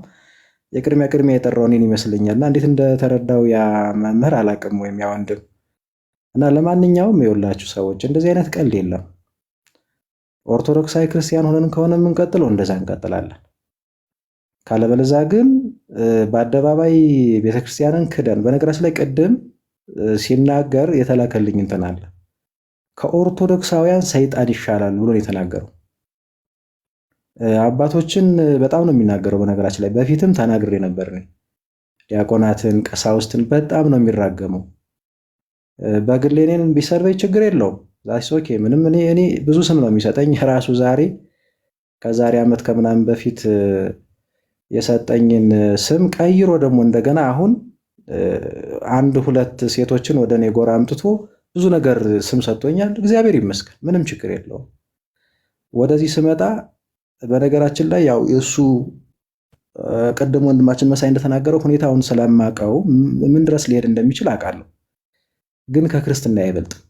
የቅድሚያ የጠራው እኔን ይመስለኛልና እንዴት እንደተረዳው ያ መምህር አላውቅም፣ ወይም ያ ወንድም እና ለማንኛውም የወላችሁ ሰዎች እንደዚህ አይነት ቀልድ የለም። ኦርቶዶክሳዊ ክርስቲያን ሆነን ከሆነ የምንቀጥለው እንደዛ እንቀጥላለን። ካለበለዚያ ግን በአደባባይ ቤተክርስቲያንን ክደን በነገራችን ላይ ቅድም ሲናገር የተላከልኝ እንትን አለ ከኦርቶዶክሳውያን ሰይጣን ይሻላል ብሎ የተናገረው አባቶችን በጣም ነው የሚናገረው። በነገራችን ላይ በፊትም ተናግሬ ነበር። ዲያቆናትን፣ ቀሳውስትን በጣም ነው የሚራገመው። በግሌ እኔን ቢሰርበኝ ችግር የለውም። ዛስ ኦኬ ምንም እኔ ብዙ ስም ነው የሚሰጠኝ ራሱ ከዛሬ ዓመት ከምናምን በፊት የሰጠኝን ስም ቀይሮ ደግሞ እንደገና አሁን 1-2 ሴቶችን ወደ እኔ ጎራ አምጥቶ ብዙ ነገር ስም ሰጥቶኛል። እግዚአብሔር ይመስገን፣ ምንም ችግር የለውም። ወደዚህ ስመጣ በነገራችን ላይ ያው የእሱ ቅድም ወንድማችን መሳይ እንደተናገረው ሁኔታውን ስለማውቀው ምን ድረስ ሊሄድ እንደሚችል አውቃለሁ። ግን ከክርስትና አይበልጥም።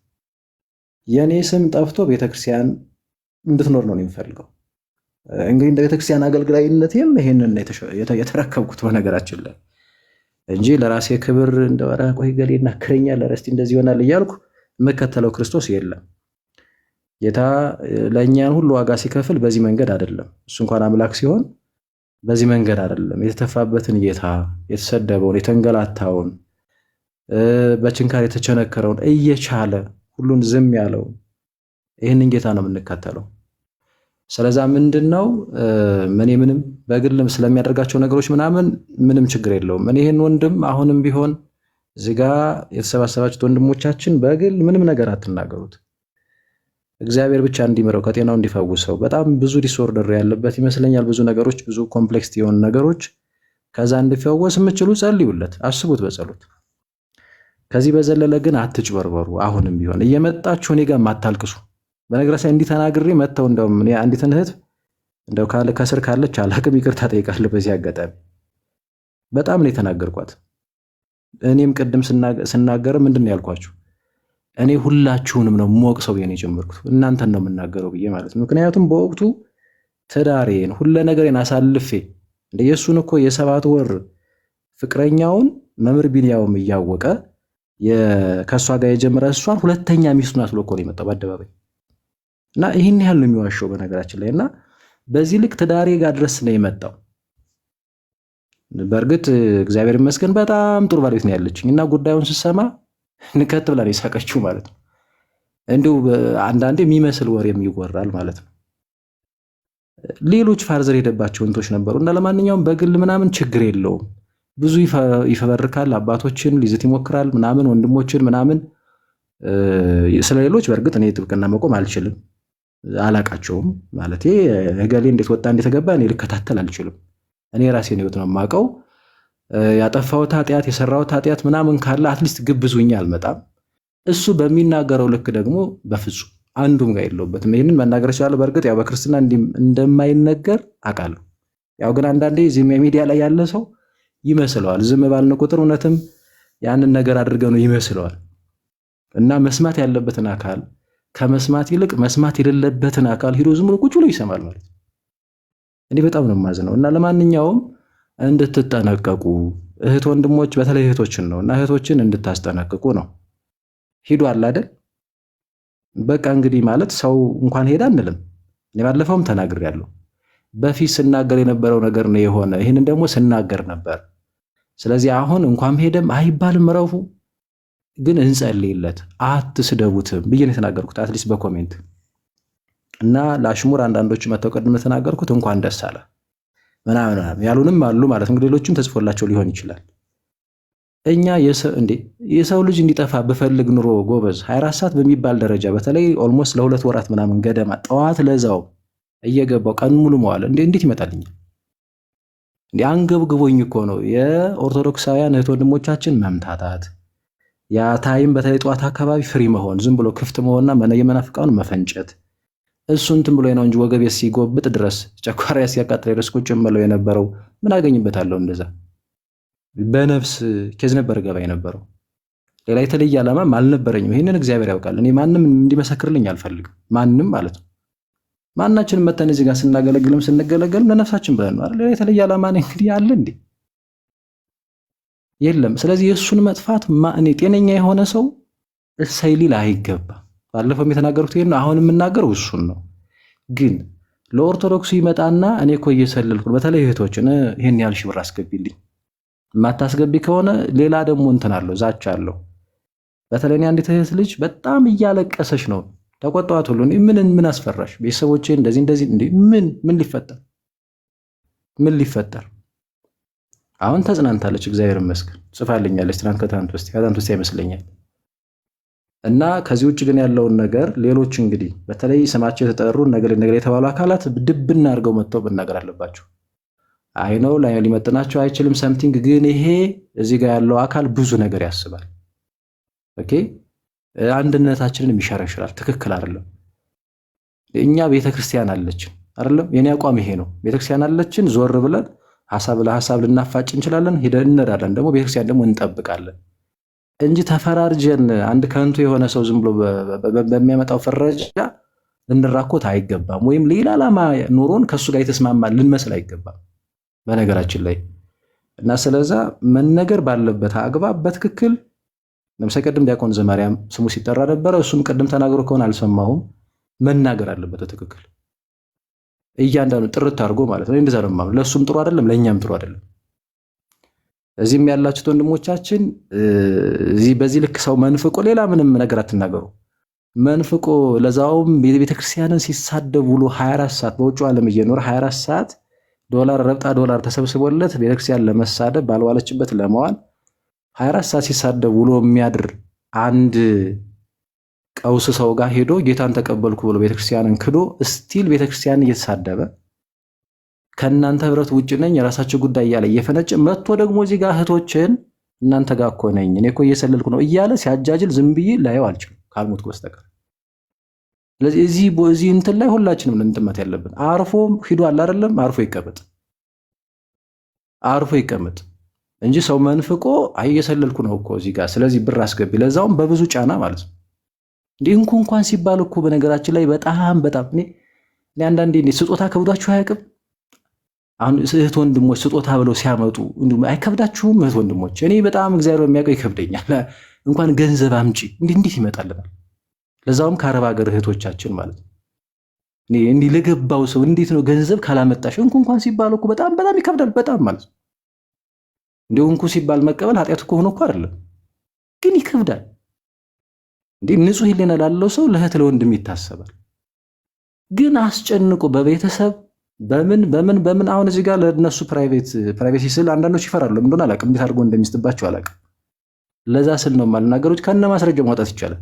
የኔ ስም ጠፍቶ ቤተክርስቲያን እንድትኖር ነው የሚፈልገው። እንግዲህ እንደ ቤተክርስቲያን አገልግላይነቴም ይሄንን የተረከብኩት በነገራችን ላይ እንጂ ለራሴ ክብር እንደወራ ቆይ ገሌ እናከረኛል ለረስቲ እንደዚህ ይሆናል እያልኩ የምከተለው ክርስቶስ የለም። ጌታ ለእኛን ሁሉ ዋጋ ሲከፍል በዚህ መንገድ አይደለም። እሱ እንኳን አምላክ ሲሆን በዚህ መንገድ አይደለም። የተተፋበትን ጌታ፣ የተሰደበውን፣ የተንገላታውን፣ በችንካር የተቸነከረውን እየቻለ ሁሉን ዝም ያለው ይህንን ጌታ ነው የምንከተለው። ስለዛ ምንድነው ምንም በግልም ስለሚያደርጋቸው ነገሮች ምንም ችግር የለውም። እኔ ይሄን ወንድም አሁንም ቢሆን እዚህ ጋር የተሰባሰባችሁት ወንድሞቻችን በግል ምንም ነገር አትናገሩት። እግዚአብሔር ብቻ እንዲምረው ከጤናው እንዲፈውሰው። በጣም ብዙ ዲስኦርደር ያለበት ይመስለኛል። ብዙ ነገሮች፣ ብዙ ኮምፕሌክስ የሆኑ ነገሮች ከዛ እንዲፈወስ የምችሉ ጸልዩለት፣ አስቡት በጸሎት። ከዚህ በዘለለ ግን አትጭበርበሩ። አሁንም ቢሆን እየመጣችሁ እኔ ጋር ማታልቅሱ። በነገራችን እንዲህ ተናግሬ መተው እንደውም እኔ አንዲትን እህት እንደው ከስር ካለች አላቅም ይቅርታ ጠይቃለሁ። በዚህ አጋጣሚ በጣም ነው የተናገርኳት። እኔም ቅድም ስናገር ምንድን ነው ያልኳችሁ? እኔ ሁላችሁንም ነው ሞቅ ሰው የኔ ጀመርኩት እናንተን ነው የምናገረው ብዬ ማለት ነው። ምክንያቱም በወቅቱ ትዳሬን ሁሉ ነገሬን አሳልፌ እንደ የሱን እኮ የ7 ወር ፍቅረኛውን መምህር ቢንያውም እያወቀ ከእሷ ጋር የጀመረ እሷን ሁለተኛ ሚስቱ ናት ብሎ እኮ ነው የመጣው በአደባባይ። እና ይህን ያህል ነው የሚዋሸው በነገራችን ላይ። እና በዚህ ልክ ትዳሬ ጋር ድረስ ነው የመጣው። በእርግጥ እግዚአብሔር ይመስገን በጣም ጥሩ ባለቤት ነው ያለችኝ። እና ጉዳዩን ስሰማ ንከት ብላ ነው የሳቀችው ማለት ነው። እንዲሁ አንዳንዴ የሚመስል ወሬም ይወራል ማለት ነው። ሌሎች ፋርዘር ሄደባቸው እንቶች ነበሩ። እና ለማንኛውም በግል ምናምን ችግር የለውም። ብዙ ይፈበርካል፣ አባቶችን ሊዝት ይሞክራል ምናምን፣ ወንድሞችን ምናምን። ስለሌሎች በእርግጥ እኔ ጥብቅና መቆም አልችልም፣ አላቃቸውም ማለት እገሌ እንዴት ወጣ እንዴት ገባ እኔ ልከታተል አልችልም። እኔ ራሴን ህይወት ነው የማውቀው። ያጠፋሁት ኃጢአት የሰራሁት ኃጢአት ምናምን ካለ አትሊስት ግብዙኝ አልመጣም። እሱ በሚናገረው ልክ ደግሞ በፍጹም አንዱም ጋር የለውበትም። ይህንን መናገር ይችላል። በእርግጥ ያው በክርስትና እንደማይነገር አውቃለሁ። ያው ግን አንዳንዴ እዚህም የሚዲያ ላይ ያለ ሰው ይመስለዋል። ዝም ባልን ቁጥር እውነትም ያንን ነገር አድርገው ነው ይመስለዋል። እና መስማት ያለበትን አካል ከመስማት ይልቅ መስማት የሌለበትን አካል ሂዶ ዝም ብሎ ቁጭ ብሎ ይሰማል ማለት ነው። እኔ በጣም ነው የማዝነው። እና ለማንኛውም እንድትጠነቀቁ እህት ወንድሞች፣ በተለይ እህቶችን ነው እና እህቶችን እንድታስጠነቅቁ ነው። ሂዱ አለ አይደል? በቃ እንግዲህ ማለት ሰው እንኳን ሄዳ አንልም። እኔ ባለፈውም ተናግሬያለሁ። በፊት ስናገር የነበረው ነገር ነው የሆነ። ይህንን ደግሞ ስናገር ነበር። ስለዚህ አሁን እንኳን ሄደም አይባልም። ረፉ ግን እንጸልይለት፣ አትስደቡትም ብዬ ነው የተናገርኩት። አትሊስት በኮሜንት እና ለአሽሙር አንዳንዶቹ መተው ቀድም የተናገርኩት እንኳን ደስ አለ ምናምን ያሉንም አሉ ማለት እንግዲህ ሌሎችም ተጽፎላቸው ሊሆን ይችላል። እኛ የሰው ልጅ እንዲጠፋ ብፈልግ ኑሮ ጎበዝ 24 ሰዓት በሚባል ደረጃ በተለይ ኦልሞስት ለ2 ወራት ምናምን ገደማ ጠዋት ለዛው እየገባው ቀን ሙሉ መዋል እንዴት ይመጣልኛል? አንገብግቦኝ እኮ ነው የኦርቶዶክሳውያን እህት ወንድሞቻችን መምታታት፣ ያ ታይም በተለይ ጠዋት አካባቢ ፍሪ መሆን፣ ዝም ብሎ ክፍት መሆንና የመናፍቃውን መፈንጨት። እሱን እንትን ብሎ ነው እንጂ ወገቤ ሲጎብጥ ድረስ ጨጓራ ሲያቃጥል ድረስ ቁጭ ብለው የነበረው ምን አገኝበታለሁ? እንደዛ በነፍስ ኬዝ ነበር ገባ የነበረው። ሌላ የተለየ ዓላማም አልነበረኝም። ይህንን እግዚአብሔር ያውቃል። እኔ ማንም እንዲመሰክርልኝ አልፈልግም። ማንም ማለት ነው። ማናችንም መተን እዚህ ጋር ስናገለግልም ስንገለገልም ለነፍሳችን ብለን ነው አይደል? ሌላ የተለየ ዓላማ እንግዲህ አለ እንዴ? የለም። ስለዚህ የእሱን መጥፋት እኔ ጤነኛ የሆነ ሰው እሰይ ሊል አይገባም። ባለፈውም የተናገርኩት ይሄን ነው። አሁን የምናገረው እሱን ነው። ግን ለኦርቶዶክሱ ይመጣና እኔ እኮ እየሰለልኩ በተለይ እህቶችን ይሄን ያህል ሺህ ብር አስገቢልኝ፣ የማታስገቢ ከሆነ ሌላ ደግሞ እንትን አለው ዛቻ አለው። በተለይ እኔ አንዲት እህት ልጅ በጣም እያለቀሰች ነው። ተቆጣዋት ሁሉ ምን አስፈራሽ? ቤተሰቦቼ እንደዚህ ምን ሊፈጠር አሁን ተጽናንታለች። እግዚአብሔር ይመስገን ጽፋልኛለች። ከትናንት ወስቲያ ይመስለኛል። እና ከዚህ ውጭ ግን ያለውን ነገር ሌሎች እንግዲህ በተለይ ስማቸው የተጠሩ ነገር የተባሉ አካላት ድብና አድርገው መጥተው መናገር አለባቸው። አይ ነው ላይ ሊመጥናቸው አይችልም ሰምቲንግ። ግን ይሄ እዚህ ጋር ያለው አካል ብዙ ነገር ያስባል። ኦኬ አንድነታችንን ይሸረሽራል። ትክክል አይደለም። እኛ ቤተክርስቲያን አለችን አይደለም? የኔ አቋም ይሄ ነው። ቤተክርስቲያን አለችን። ዞር ብለን ሐሳብ ለሐሳብ ልናፋጭ እንችላለን። ሄደን እንረዳለን። ደግሞ ቤተክርስቲያን ደግሞ እንጠብቃለን እንጂ ተፈራርጀን አንድ ከንቱ የሆነ ሰው ዝም ብሎ በሚያመጣው ፍረጃ ልንራኮት አይገባም። ወይም ሌላ ዓላማ ኑሮን ከሱ ጋር የተስማማ ልንመስል አይገባም በነገራችን ላይ። እና ስለዛ መነገር ባለበት አግባብ በትክክል ለምሳሌ ቅድም ዲያቆን ዘማርያም ስሙ ሲጠራ ነበረ። እሱም ቅድም ተናግሮ ከሆነ አልሰማሁም። መናገር አለበት በትክክል እያንዳንዱ ጥርት አድርጎ ማለት ነው። እንደዛ ነው ማለት ለሱም ጥሩ አይደለም፣ ለኛም ጥሩ አይደለም። እዚህም ያላችሁት ወንድሞቻችን በዚህ ልክ ሰው መንፍቆ ሌላ ምንም ነገር አትናገሩ። መንፍቆ ለዛውም ቤተክርስቲያንን ሲሳደብ ውሎ 24 ሰዓት በውጭ ዓለም እየኖረ 24 ሰዓት ረብጣ ዶላር ተሰብስቦለት ቤተክርስቲያን ለመሳደብ ባልዋለችበት ለመዋል 24 ሰዓት ሲሳደብ ውሎ የሚያድር አንድ ቀውስ ሰው ጋር ሄዶ ጌታን ተቀበልኩ ብሎ ቤተክርስቲያንን ክዶ ስቲል ቤተክርስቲያንን እየተሳደበ ከእናንተ ህብረት ውጭ ነኝ የራሳችሁ ጉዳይ እያለ እየፈነጭ መጥቶ ደግሞ እዚህ ጋር እህቶችን እናንተ ጋር እኮ ነኝ እኔ እኮ እየሰለልኩ ነው እያለ ሲያጃጅል ዝም ብዬ ላየው አልችልም ካልሞትኩ በስተቀር። ስለዚህ እዚህ እንትን ላይ ሁላችንም ልንጥመት ያለብን አርፎ ሂዷል አይደለም፣ አርፎ ይቀመጥ እንጂ ሰው መንፍቆ እየሰለልኩ ነው እኮ እዚህ ጋር ስለዚህ ብር አስገቢ፣ ለዛውም በብዙ ጫና ማለት ነው። እንዲህ እንኳን ሲባል እኮ በነገራችን ላይ በጣም እኔ አንዳንዴ ስጦታ ከብዷችሁ አያውቅም? አሁን እህት ወንድሞች ስጦታ ብለው ሲያመጡ አይከብዳችሁም? እህት ወንድሞች እኔ በጣም እግዚአብሔር በሚያውቀው ይከብደኛል። እንኳን ገንዘብ አምጪ እንዴት ይመጣልናል? ለዛውም ከአረብ ሀገር እህቶቻችን ማለት ነው። እንዲህ ለገባው ሰው እንዴት ነው ገንዘብ ካላመጣሽ እንኳን ሲባል እኮ በጣም ይከብዳል። በጣም ማለት ነው። እንዲሁ እንኩ ሲባል መቀበል ኃጢአት እኮ ሆኖ እኮ አይደለም፣ ግን ይከብዳል። ንጹህ ሕሊና ላለው ሰው ለእህት ለወንድም ይታሰባል። ግን አስጨንቆ በቤተሰብ በምን አሁን እዚህ ጋር ለነሱ ፕራይቬሲ ስል አንዳንዶች ይፈራሉ። ለምን እንደሆነ አላውቅም፣ እንዴት አድርጎ እንደሚስጥባቸው አላውቅም። ለዛ ስል ነው ማልናገሮች ከነ ማስረጃው ማውጣት ይቻላል።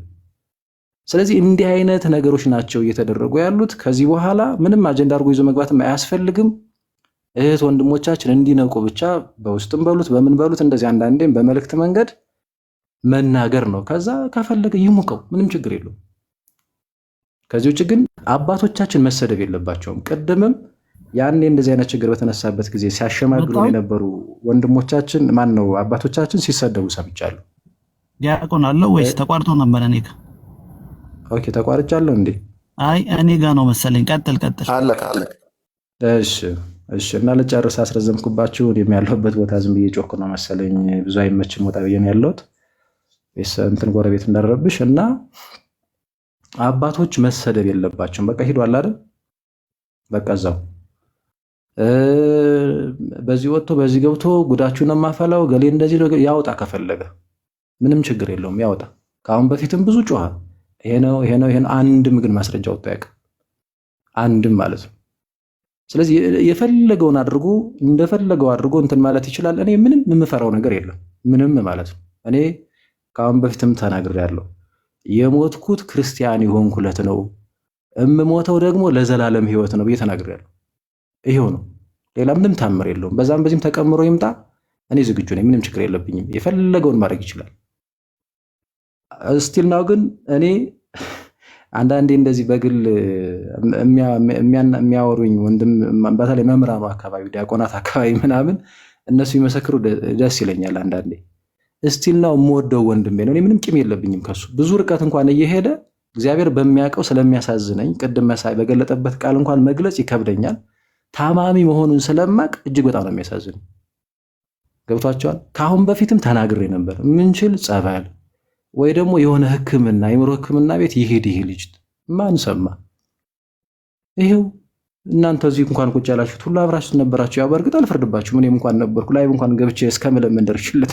ስለዚህ እንዲህ አይነት ነገሮች ናቸው እየተደረጉ ያሉት። ከዚህ በኋላ ምንም አጀንዳ አድርጎ ይዞ መግባትም አያስፈልግም። እህት ወንድሞቻችን እንዲነቁ ብቻ በውስጥም በሉት በምን በሉት እንደዚህ አንዳንዴም በመልእክት መንገድ መናገር ነው። ከዛ ከፈለገ ይሙቀው፣ ምንም ችግር የለውም። ከዚህ ውጭ ግን አባቶቻችን መሰደብ የለባቸውም። ቅድምም ያኔ እንደዚህ አይነት ችግር በተነሳበት ጊዜ ሲያሸማግሉ የነበሩ ወንድሞቻችን ነው አባቶቻችን ሲሰደቡ ሰምቻለሁ። ዲያቆን አለው ወይስ ተቋርጦ ነበር? እኔ ጋር ኦኬ፣ ተቋርጫለሁ እንዴ? አይ እኔ ጋር ነው መሰለኝ። ቀጥል። አለቀ። እሺ እና ልጨርስ፣ አስረዘምኩባችሁ። ያለሁበት ቦታ ዝም ብዬ ጮክ ነው መሰለኝ፣ ብዙ አይመችም። ወጣ ብዬ ነው ያለሁት እንትን ጎረቤት እንዳረብሽ። እና አባቶች መሰደብ የለባቸውም። በቃ ሂዷል አይደል? በቃ እዛው በዚህ ወጥቶ በዚህ ገብቶ ጉዳችሁን የማፈላው ገሌ እንደዚህ ያውጣ፣ ከፈለገ ምንም ችግር የለውም ያውጣ። ከአሁን በፊትም ብዙ ጮኸ። ይሄ ነው አንድም ግን ማስረጃ ወጥቶ ያውቃል? አንድም ማለት ነው። ስለዚህ የፈለገውን አድርጎ እንደፈለገው አድርጎ እንትን ማለት ይችላል። እኔ ምንም የምፈራው ነገር የለም፣ ምንም ማለት ነው። እኔ ከአሁን በፊትም ተናግሬያለሁ። የሞትኩት ክርስቲያን የሆንኩለት ነው፣ እምሞተው ደግሞ ለዘላለም ሕይወት ነው ብዬ ተናግሬያለሁ። ይሄው ነው፣ ሌላ ምንም ታምር የለውም። በዛም በዚህም ተቀምሮ ይምጣ፣ እኔ ዝግጁ ነኝ፣ ምንም ችግር የለብኝም። የፈለገውን ማድረግ ይችላል። ስቲል ናው ግን እኔ አንዳንዴ እንደዚህ በግል የሚያወሩኝ ወንድም በተለይ መምህራኑ አካባቢ ዲያቆናት አካባቢ ምናምን እነሱ ይመሰክሩ ደስ ይለኛል። አንዳንዴ ስቲል ናው የምወደው ወንድሜ ነው። እኔ ምንም ቂም የለብኝም ከሱ። ብዙ ርቀት እንኳን እየሄደ እግዚአብሔር በሚያውቀው ስለሚያሳዝነኝ ቅድም መሳይ በገለጠበት ቃል እንኳን መግለጽ ይከብደኛል። ታማሚ መሆኑን ስለማቅ እጅግ በጣም ነው የሚያሳዝን። ገብቷቸዋል። ከአሁን በፊትም ተናግሬ ነበር። ምንችል ጸበል ወይ ደግሞ የሆነ ሕክምና የአእምሮ ሕክምና ቤት ይሄድ ይሄ ልጅ ማን ሰማ? ይሄው እናንተ እዚህ እንኳን ቁጭ ያላችሁት ሁሉ አብራችሁት ነበራችሁ። ያው በእርግጥ አልፈርድባችሁም። እኔም እንኳን ነበርኩ ላይ እንኳን ገብቼ እስከምለምን ደርሽለት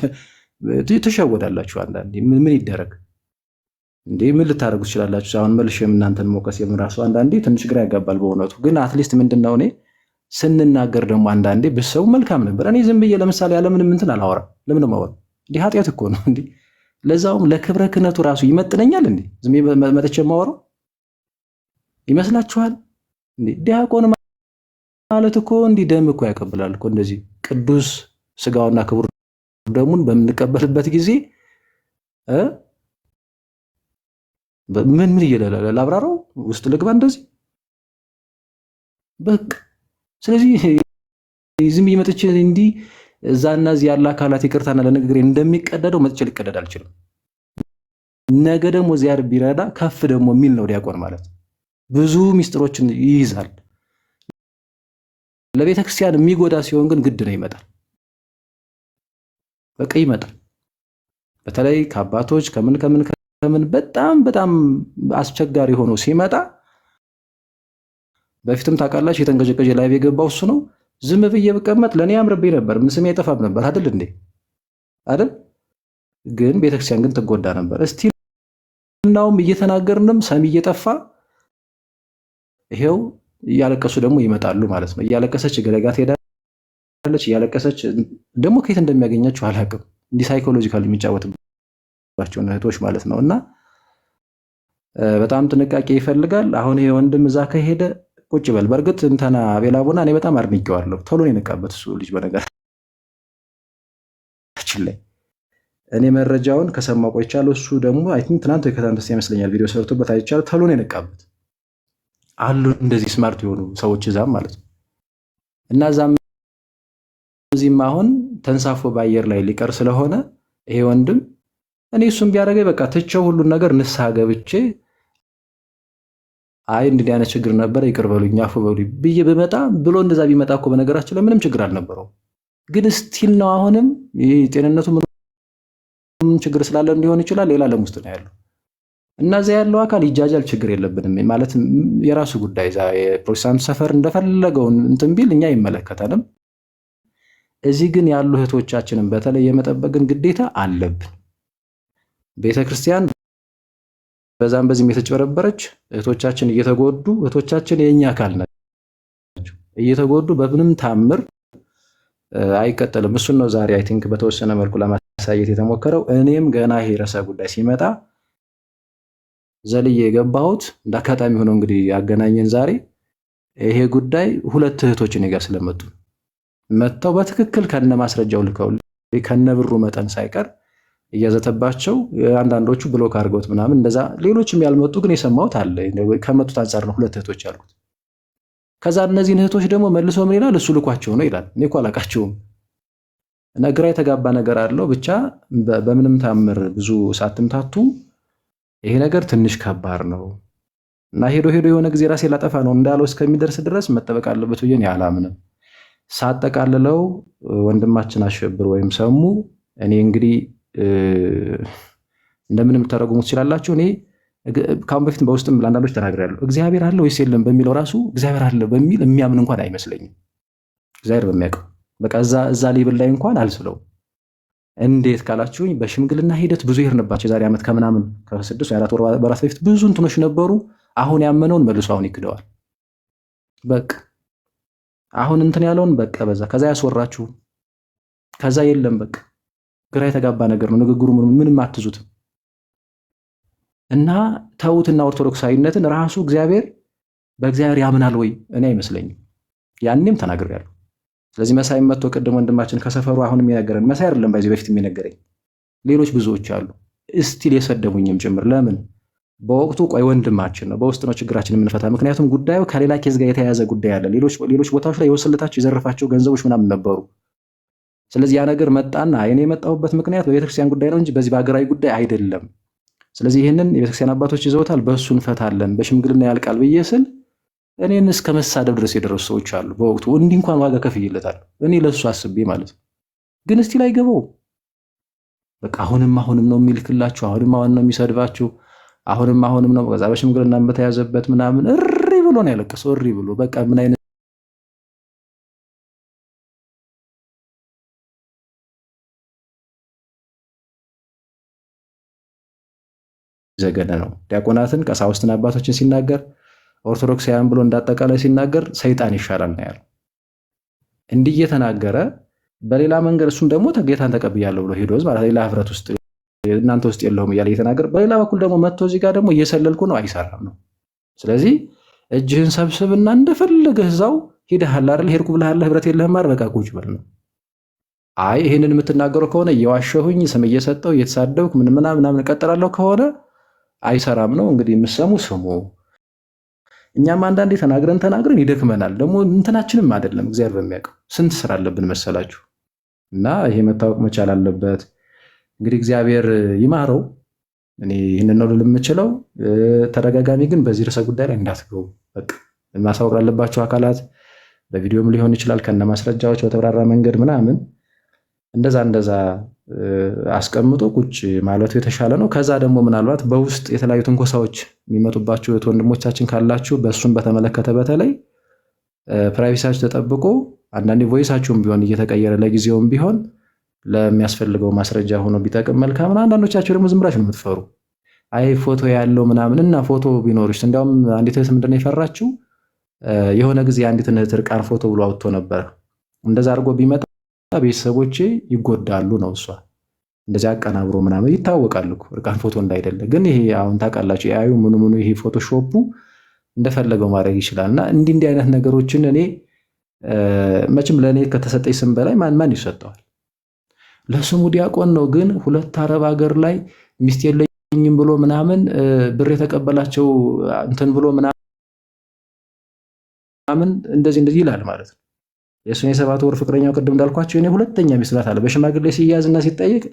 ትሸወዳላችሁ። አንዳንዴ ምን ይደረግ እንዴ? ምን ልታደርጉ ትችላላችሁ? አሁን መልሼም እናንተን መውቀስ የምራሱ አንዳንዴ ትንሽ ግራ ያጋባል በእውነቱ። ግን አትሊስት ምንድነው እኔ ስንናገር ደግሞ አንዳንዴ ብሰው መልካም ነበር። እኔ ዝም ብዬ ለምሳሌ ያለምንም እንትን አላወራም። ለምን ማወራ እንዴ? ኃጢአት እኮ ነው እንዴ? ለዛውም ለክብረ ክህነቱ ራሱ ይመጥነኛል እንዴ? ዝም መጥቼ የማወራው ይመስላችኋል እንዴ? ዲያቆን ማለት እኮ እንዲህ ደም እኮ ያቀብላል እኮ። እንደዚህ ቅዱስ ስጋውና ክቡር ደሙን በምንቀበልበት ጊዜ ምን ይላል? ላብራራው ውስጥ ልግባ እንደዚህ በቃ። ስለዚህ ዝም ብዬ መጥቼ እንዲህ እዛና እዚህ ያለ አካላት ይቅርታና ለንግግሬ እንደሚቀደደው መጥቼ ሊቀደድ አልችልም። ነገ ደግሞ ዚያር ቢረዳ ከፍ ደግሞ የሚል ነው ዲያቆን ማለት። ብዙ ሚስጥሮችን ይይዛል። ለቤተ ክርስቲያን የሚጎዳ ሲሆን ግን ግድ ነው ይመጣል። በቃ ይመጣል። በተለይ ከአባቶች ከምን በጣም አስቸጋሪ ሆኖ ሲመጣ በፊትም ታውቃላችሁ የተንቀጨቀጨ ላይ የገባው እሱ ነው። ዝም ብዬ ብቀመጥ ለእኔ ያምርብኝ ነበር፣ ምን ስሜ አይጠፋም ነበር አይደል እንዴ? አይደል? ግን ቤተክርስቲያን ግን ትጎዳ ነበር። እስቲ እናውም እየተናገርንም ሰሚ እየጠፋ ይሄው እያለቀሱ ደግሞ ይመጣሉ ማለት ነው። እያለቀሰች ገለጋ ትሄዳለች። እያለቀሰች ደግሞ ከየት እንደሚያገኛቸው አላውቅም። እንዲህ ሳይኮሎጂካል የሚጫወትባቸው እህቶች ማለት ነው። እና በጣም ጥንቃቄ ይፈልጋል። አሁን ይሄ ወንድም እዛ ከሄደ ቁጭ በል። በእርግጥ እንተና ቤላቦና እኔ በጣም አድንቄዋለሁ። ቶሎ ነው የነቃበት እሱ ልጅ። በነገራችን ላይ እኔ መረጃውን ከሰማሁ ቆይቻለሁ። እሱ ደግሞ አይ ቲንክ ትናንት ወይ ከትናንት በስቲያ ይመስለኛል ቪዲዮ ሰርቶበት አይቻለሁ። ቶሎ ነው የነቃበት። አሉ እንደዚህ ስማርት የሆኑ ሰዎች እዛም ማለት ነው። እና እዛም እዚህም አሁን ተንሳፎ በአየር ላይ ሊቀር ስለሆነ ይሄ ወንድም እኔ እሱም ቢያደርገኝ በቃ ትቼው ሁሉን ነገር ንስሐ ገብቼ አይ እንዲህ አይነት ችግር ነበር ይቅር በሉኝ አፉ በሉኝ ብዬ ብመጣ ብሎ እንደዛ ቢመጣ እኮ በነገራችን ላይ ምንም ችግር አልነበረው። ግን ስቲል ነው አሁንም ይሄ ጤንነቱ ምን ችግር ስላለ እንዲሆን ይችላል ሌላ ዓለም ውስጥ ነው ያለው እና እዚያ ያለው አካል ይጃጃል፣ ችግር የለብንም ማለት የራሱ ጉዳይ። የፕሮቴስታንት ሰፈር እንደፈለገው እንትን ቢል እኛ አይመለከተንም። እዚህ ግን ያሉ እህቶቻችንን በተለይ የመጠበቅን ግዴታ አለብን። ቤተክርስቲያን በዛም በዚህም የተጨበረበረች እህቶቻችን እየተጎዱ እህቶቻችን የኛ አካል ናቸው እየተጎዱ በምንም ታምር አይቀጥልም። እሱን ነው ዛሬ አይ ቲንክ በተወሰነ መልኩ ለማሳየት የተሞከረው። እኔም ገና ይሄ ርዕሰ ጉዳይ ሲመጣ ዘልዬ የገባሁት እንደ አጋጣሚ ሆኖ እንግዲህ ያገናኘን ዛሬ ይሄ ጉዳይ ሁለት እህቶች እኔ ጋር ስለመጡ መጥተው በትክክል ከነ ማስረጃው ልከው ከነ ብሩ መጠን ሳይቀር እያዘተባቸው አንዳንዶቹ ብሎክ አድርገውት ምናምን እንደዛ፣ ሌሎችም ያልመጡ ግን የሰማሁት አለ። ከመጡት አንጻር ነው ሁለት እህቶች ያልኩት። ከዛ እነዚህን እህቶች ደግሞ መልሶ ምን ይላል? እሱ ልኳቸው ነው ይላል። እኔ እኮ አላውቃቸውም። እና ግራ የተጋባ ነገር አለው። ብቻ በምንም ታምር ብዙ ሳትምታቱ ይሄ ነገር ትንሽ ከባድ ነው እና ሄዶ የሆነ ጊዜ ራሴ ላጠፋ ነው እንዳለው እስከሚደርስ ድረስ መጠበቅ አለበት ብዬ አላምንም። ሳጠቃልለው ወንድማችን አሸብር ወይም ሰሙ እኔ እንግዲህ እንደምንም ተረጉሙ ትችላላችሁ። እኔ ካሁን በፊት በውስጥም ለአንዳንዶች ተናግሬያለሁ። እግዚአብሔር አለ ወይስ የለም በሚለው ራሱ እግዚአብሔር አለ በሚል የሚያምን እንኳን አይመስለኝም። እግዚአብሔር በሚያውቀው በቃ እዛ ሌብል ላይ እንኳን አልስለው። እንዴት ካላችሁኝ በሽምግልና ሂደት ብዙ ይሄርንባቸው የዛሬ ዓመት ከምናምን ከ6 ወይ 4 ወር በራት በፊት ብዙ እንትኖች ነበሩ። አሁን ያመነውን መልሶ አሁን ይክደዋል። በቃ አሁን እንትን ያለውን በቃ በዛ ከዛ ያስወራችሁ ከዛ የለም በቃ ግራ የተጋባ ነገር ነው ንግግሩ። ምንም አትዙትም እና ተውትና ኦርቶዶክሳዊነትን ራሱ እግዚአብሔር በእግዚአብሔር ያምናል ወይ? እኔ አይመስለኝም። ያኔም ተናግሬያለሁ። ስለዚህ መሳይ መጥቶ ቅድም ወንድማችን ከሰፈሩ አሁን የሚነገረን መሳይ አይደለም በዚህ በፊት የሚነገረኝ ሌሎች ብዙዎች አሉ፣ እስቲል የሰደቡኝም ጭምር። ለምን በወቅቱ ቆይ ወንድማችን ነው፣ በውስጥ ነው ችግራችን የምንፈታ። ምክንያቱም ጉዳዩ ከሌላ ኬዝ ጋር የተያያዘ ጉዳይ አለ። ሌሎች ቦታዎች ላይ የወሰለታቸው የዘረፋቸው ገንዘቦች ምናምን ነበሩ። ስለዚህ ያ ነገር መጣና እኔ የመጣሁበት ምክንያት በቤተክርስቲያን ጉዳይ ነው እንጂ በዚህ በሀገራዊ ጉዳይ አይደለም። ስለዚህ ይህንን የቤተክርስቲያን አባቶች ይዘውታል፣ በእሱ እንፈታለን፣ በሽምግልና ያልቃል ብዬ ስል እኔን እስከ መሳደብ ድረስ የደረሱ ሰዎች አሉ። በወቅቱ እንዲህ እንኳን ዋጋ ከፍዬለታለሁ እኔ ለሱ አስቤ ማለት ነው። ግን እስቲ ላይ ገባው በቃ አሁንም ነው የሚልክላችሁ፣ አሁንም ነው የሚሰድባችሁ፣ አሁንም ነው በዛ በሽምግልና በተያዘበት ምናምን እሪ ብሎ ነው ያለቀሰው። እሪ ብሎ በቃ ምን አይነት ዘገነ ነው። ዲያቆናትን ቀሳውስትን አባቶችን ሲናገር ኦርቶዶክሳውያን ብሎ እንዳጠቃላይ ሲናገር ሰይጣን ይሻላል ነው ያለው። እንዲህ እየተናገረ በሌላ መንገድ እሱም ደግሞ ጌታን ተቀብያለሁ ብሎ ሄዶ ማለት ሌላ ህብረት ውስጥ እናንተ ውስጥ የለውም እያለ እየተናገረ በሌላ በኩል ደግሞ መጥቶ እዚህ ጋር ደግሞ እየሰለልኩ ነው አይሰራም ነው። ስለዚህ እጅህን ሰብስብና እንደፈለገህ እዛው ሄደሃል አይደል ሄድኩ ብለሃል ህብረት የለህም አይደል በቃ ቁጭ በል ነው። አይ ይሄንን የምትናገረው ከሆነ እየዋሸሁኝ ስም እየሰጠው እየተሳደብኩ ምናምን እቀጥላለሁ ከሆነ አይሰራም ነው። እንግዲህ የምትሰሙ ስሙ። እኛም አንዳንዴ ተናግረን ይደክመናል። ደግሞ እንትናችንም አይደለም እግዚአብሔር በሚያውቀው ስንት ስራ አለብን መሰላችሁ። እና ይሄ መታወቅ መቻል አለበት። እንግዲህ እግዚአብሔር ይማረው። እኔ ይህንን ነው ልል የምችለው። ተደጋጋሚ ግን በዚህ ርዕሰ ጉዳይ ላይ እንዳትገቡ በቃ ማሳወቅ ላለባቸው አካላት በቪዲዮም ሊሆን ይችላል ከነ ማስረጃዎች በተብራራ መንገድ ምናምን እንደዛ አስቀምጦ ቁጭ ማለቱ የተሻለ ነው። ከዛ ደግሞ ምናልባት በውስጥ የተለያዩ ትንኮሳዎች የሚመጡባችሁ ወንድሞቻችን ካላችሁ በእሱም በተመለከተ በተለይ ፕራይቬሲያችሁ ተጠብቆ አንዳንዴ ቮይሳችሁም ቢሆን እየተቀየረ ለጊዜውም ቢሆን ለሚያስፈልገው ማስረጃ ሆኖ ቢጠቅም መልካም ነው። አንዳንዶቻችሁ ደግሞ ዝም ብላችሁ ነው የምትፈሩ። አይ ፎቶ ያለው ምናምን እና ፎቶ ቢኖርሽ እንዲያውም አንዲት እህት ምንድን ነው የፈራችው የሆነ ጊዜ አንዲት እህት እርቃን ፎቶ ብሎ አውጥቶ ነበር። እንደዛ አድርጎ ቢመጣ ቤተሰቦቼ ይጎዳሉ ነው እሷ እንደዚህ አቀናብሮ ምናምን ይታወቃል እኮ እርቃን ፎቶ እንዳይደለ። ግን ይሄ አሁን ታውቃላችሁ ያዩ ምኑ ይሄ ፎቶሾፑ እንደፈለገው ማድረግ ይችላልና እንዲህ አይነት ነገሮችን እኔ መቼም ለእኔ ከተሰጠኝ ስም በላይ ማን ይሰጠዋል? ለስሙ ዲያቆን ነው። ግን ሁለት አረብ ሀገር ላይ ሚስት የለኝም ብሎ ምናምን ብር የተቀበላቸው እንትን ብሎ ምናምን እንደዚህ ይላል ማለት ነው። የእሱን የ7 ወር ፍቅረኛው ቅድም እንዳልኳቸው እኔ ሁለተኛ ሚስት ናት አለ። በሽማግሌ ሲያዝና ሲጠይቅ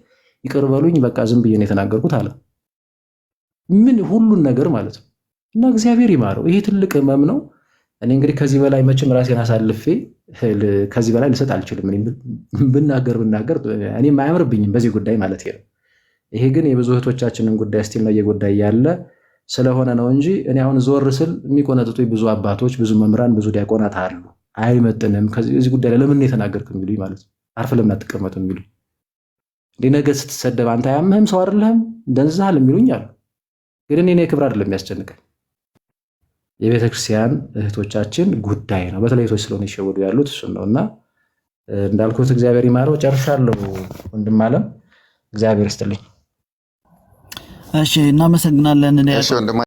ይቅር በሉኝ በቃ ዝም ብዬ ነው የተናገርኩት አለ። ምን ሁሉን ነገር ማለት ነው። እና እግዚአብሔር ይማረው። ይሄ ትልቅ ህመም ነው። እኔ እንግዲህ ከዚህ በላይ መቼም ራሴን አሳልፌ ከዚህ በላይ ልሰጥ አልችልም። ብናገር እኔም አያምርብኝም በዚህ ጉዳይ ማለት ነው። ይሄ ግን የብዙ እህቶቻችንን ጉዳይ ስቲል ነው እየጎዳይ ያለ ስለሆነ ነው እንጂ እኔ አሁን ዞር ስል የሚቆነጥጡ ብዙ አባቶች፣ ብዙ መምህራን፣ ብዙ ዲያቆናት አሉ። አይመጥንም ከዚህ ጉዳይ ላይ ለምን የተናገርክ የሚሉኝ ማለት ነው። አርፍ ለምን አትቀመጥም የሚሉኝ እንዲህ ነገ ስትሰደብ አንተ አያምህም ሰው አይደለህም ደንዝሃል የሚሉኝ አሉ። ግን እኔ ክብር አይደለም የሚያስጨንቀኝ የቤተክርስቲያን እህቶቻችን ጉዳይ ነው። በተለይ እህቶች ስለሆነ ይሸወዱ ያሉት እሱን ነውና እንዳልኩት እግዚአብሔር ይማረው። ጨርሻለሁ። ወንድም አለም እግዚአብሔር ይስጥልኝ። እሺ እናመሰግናለን።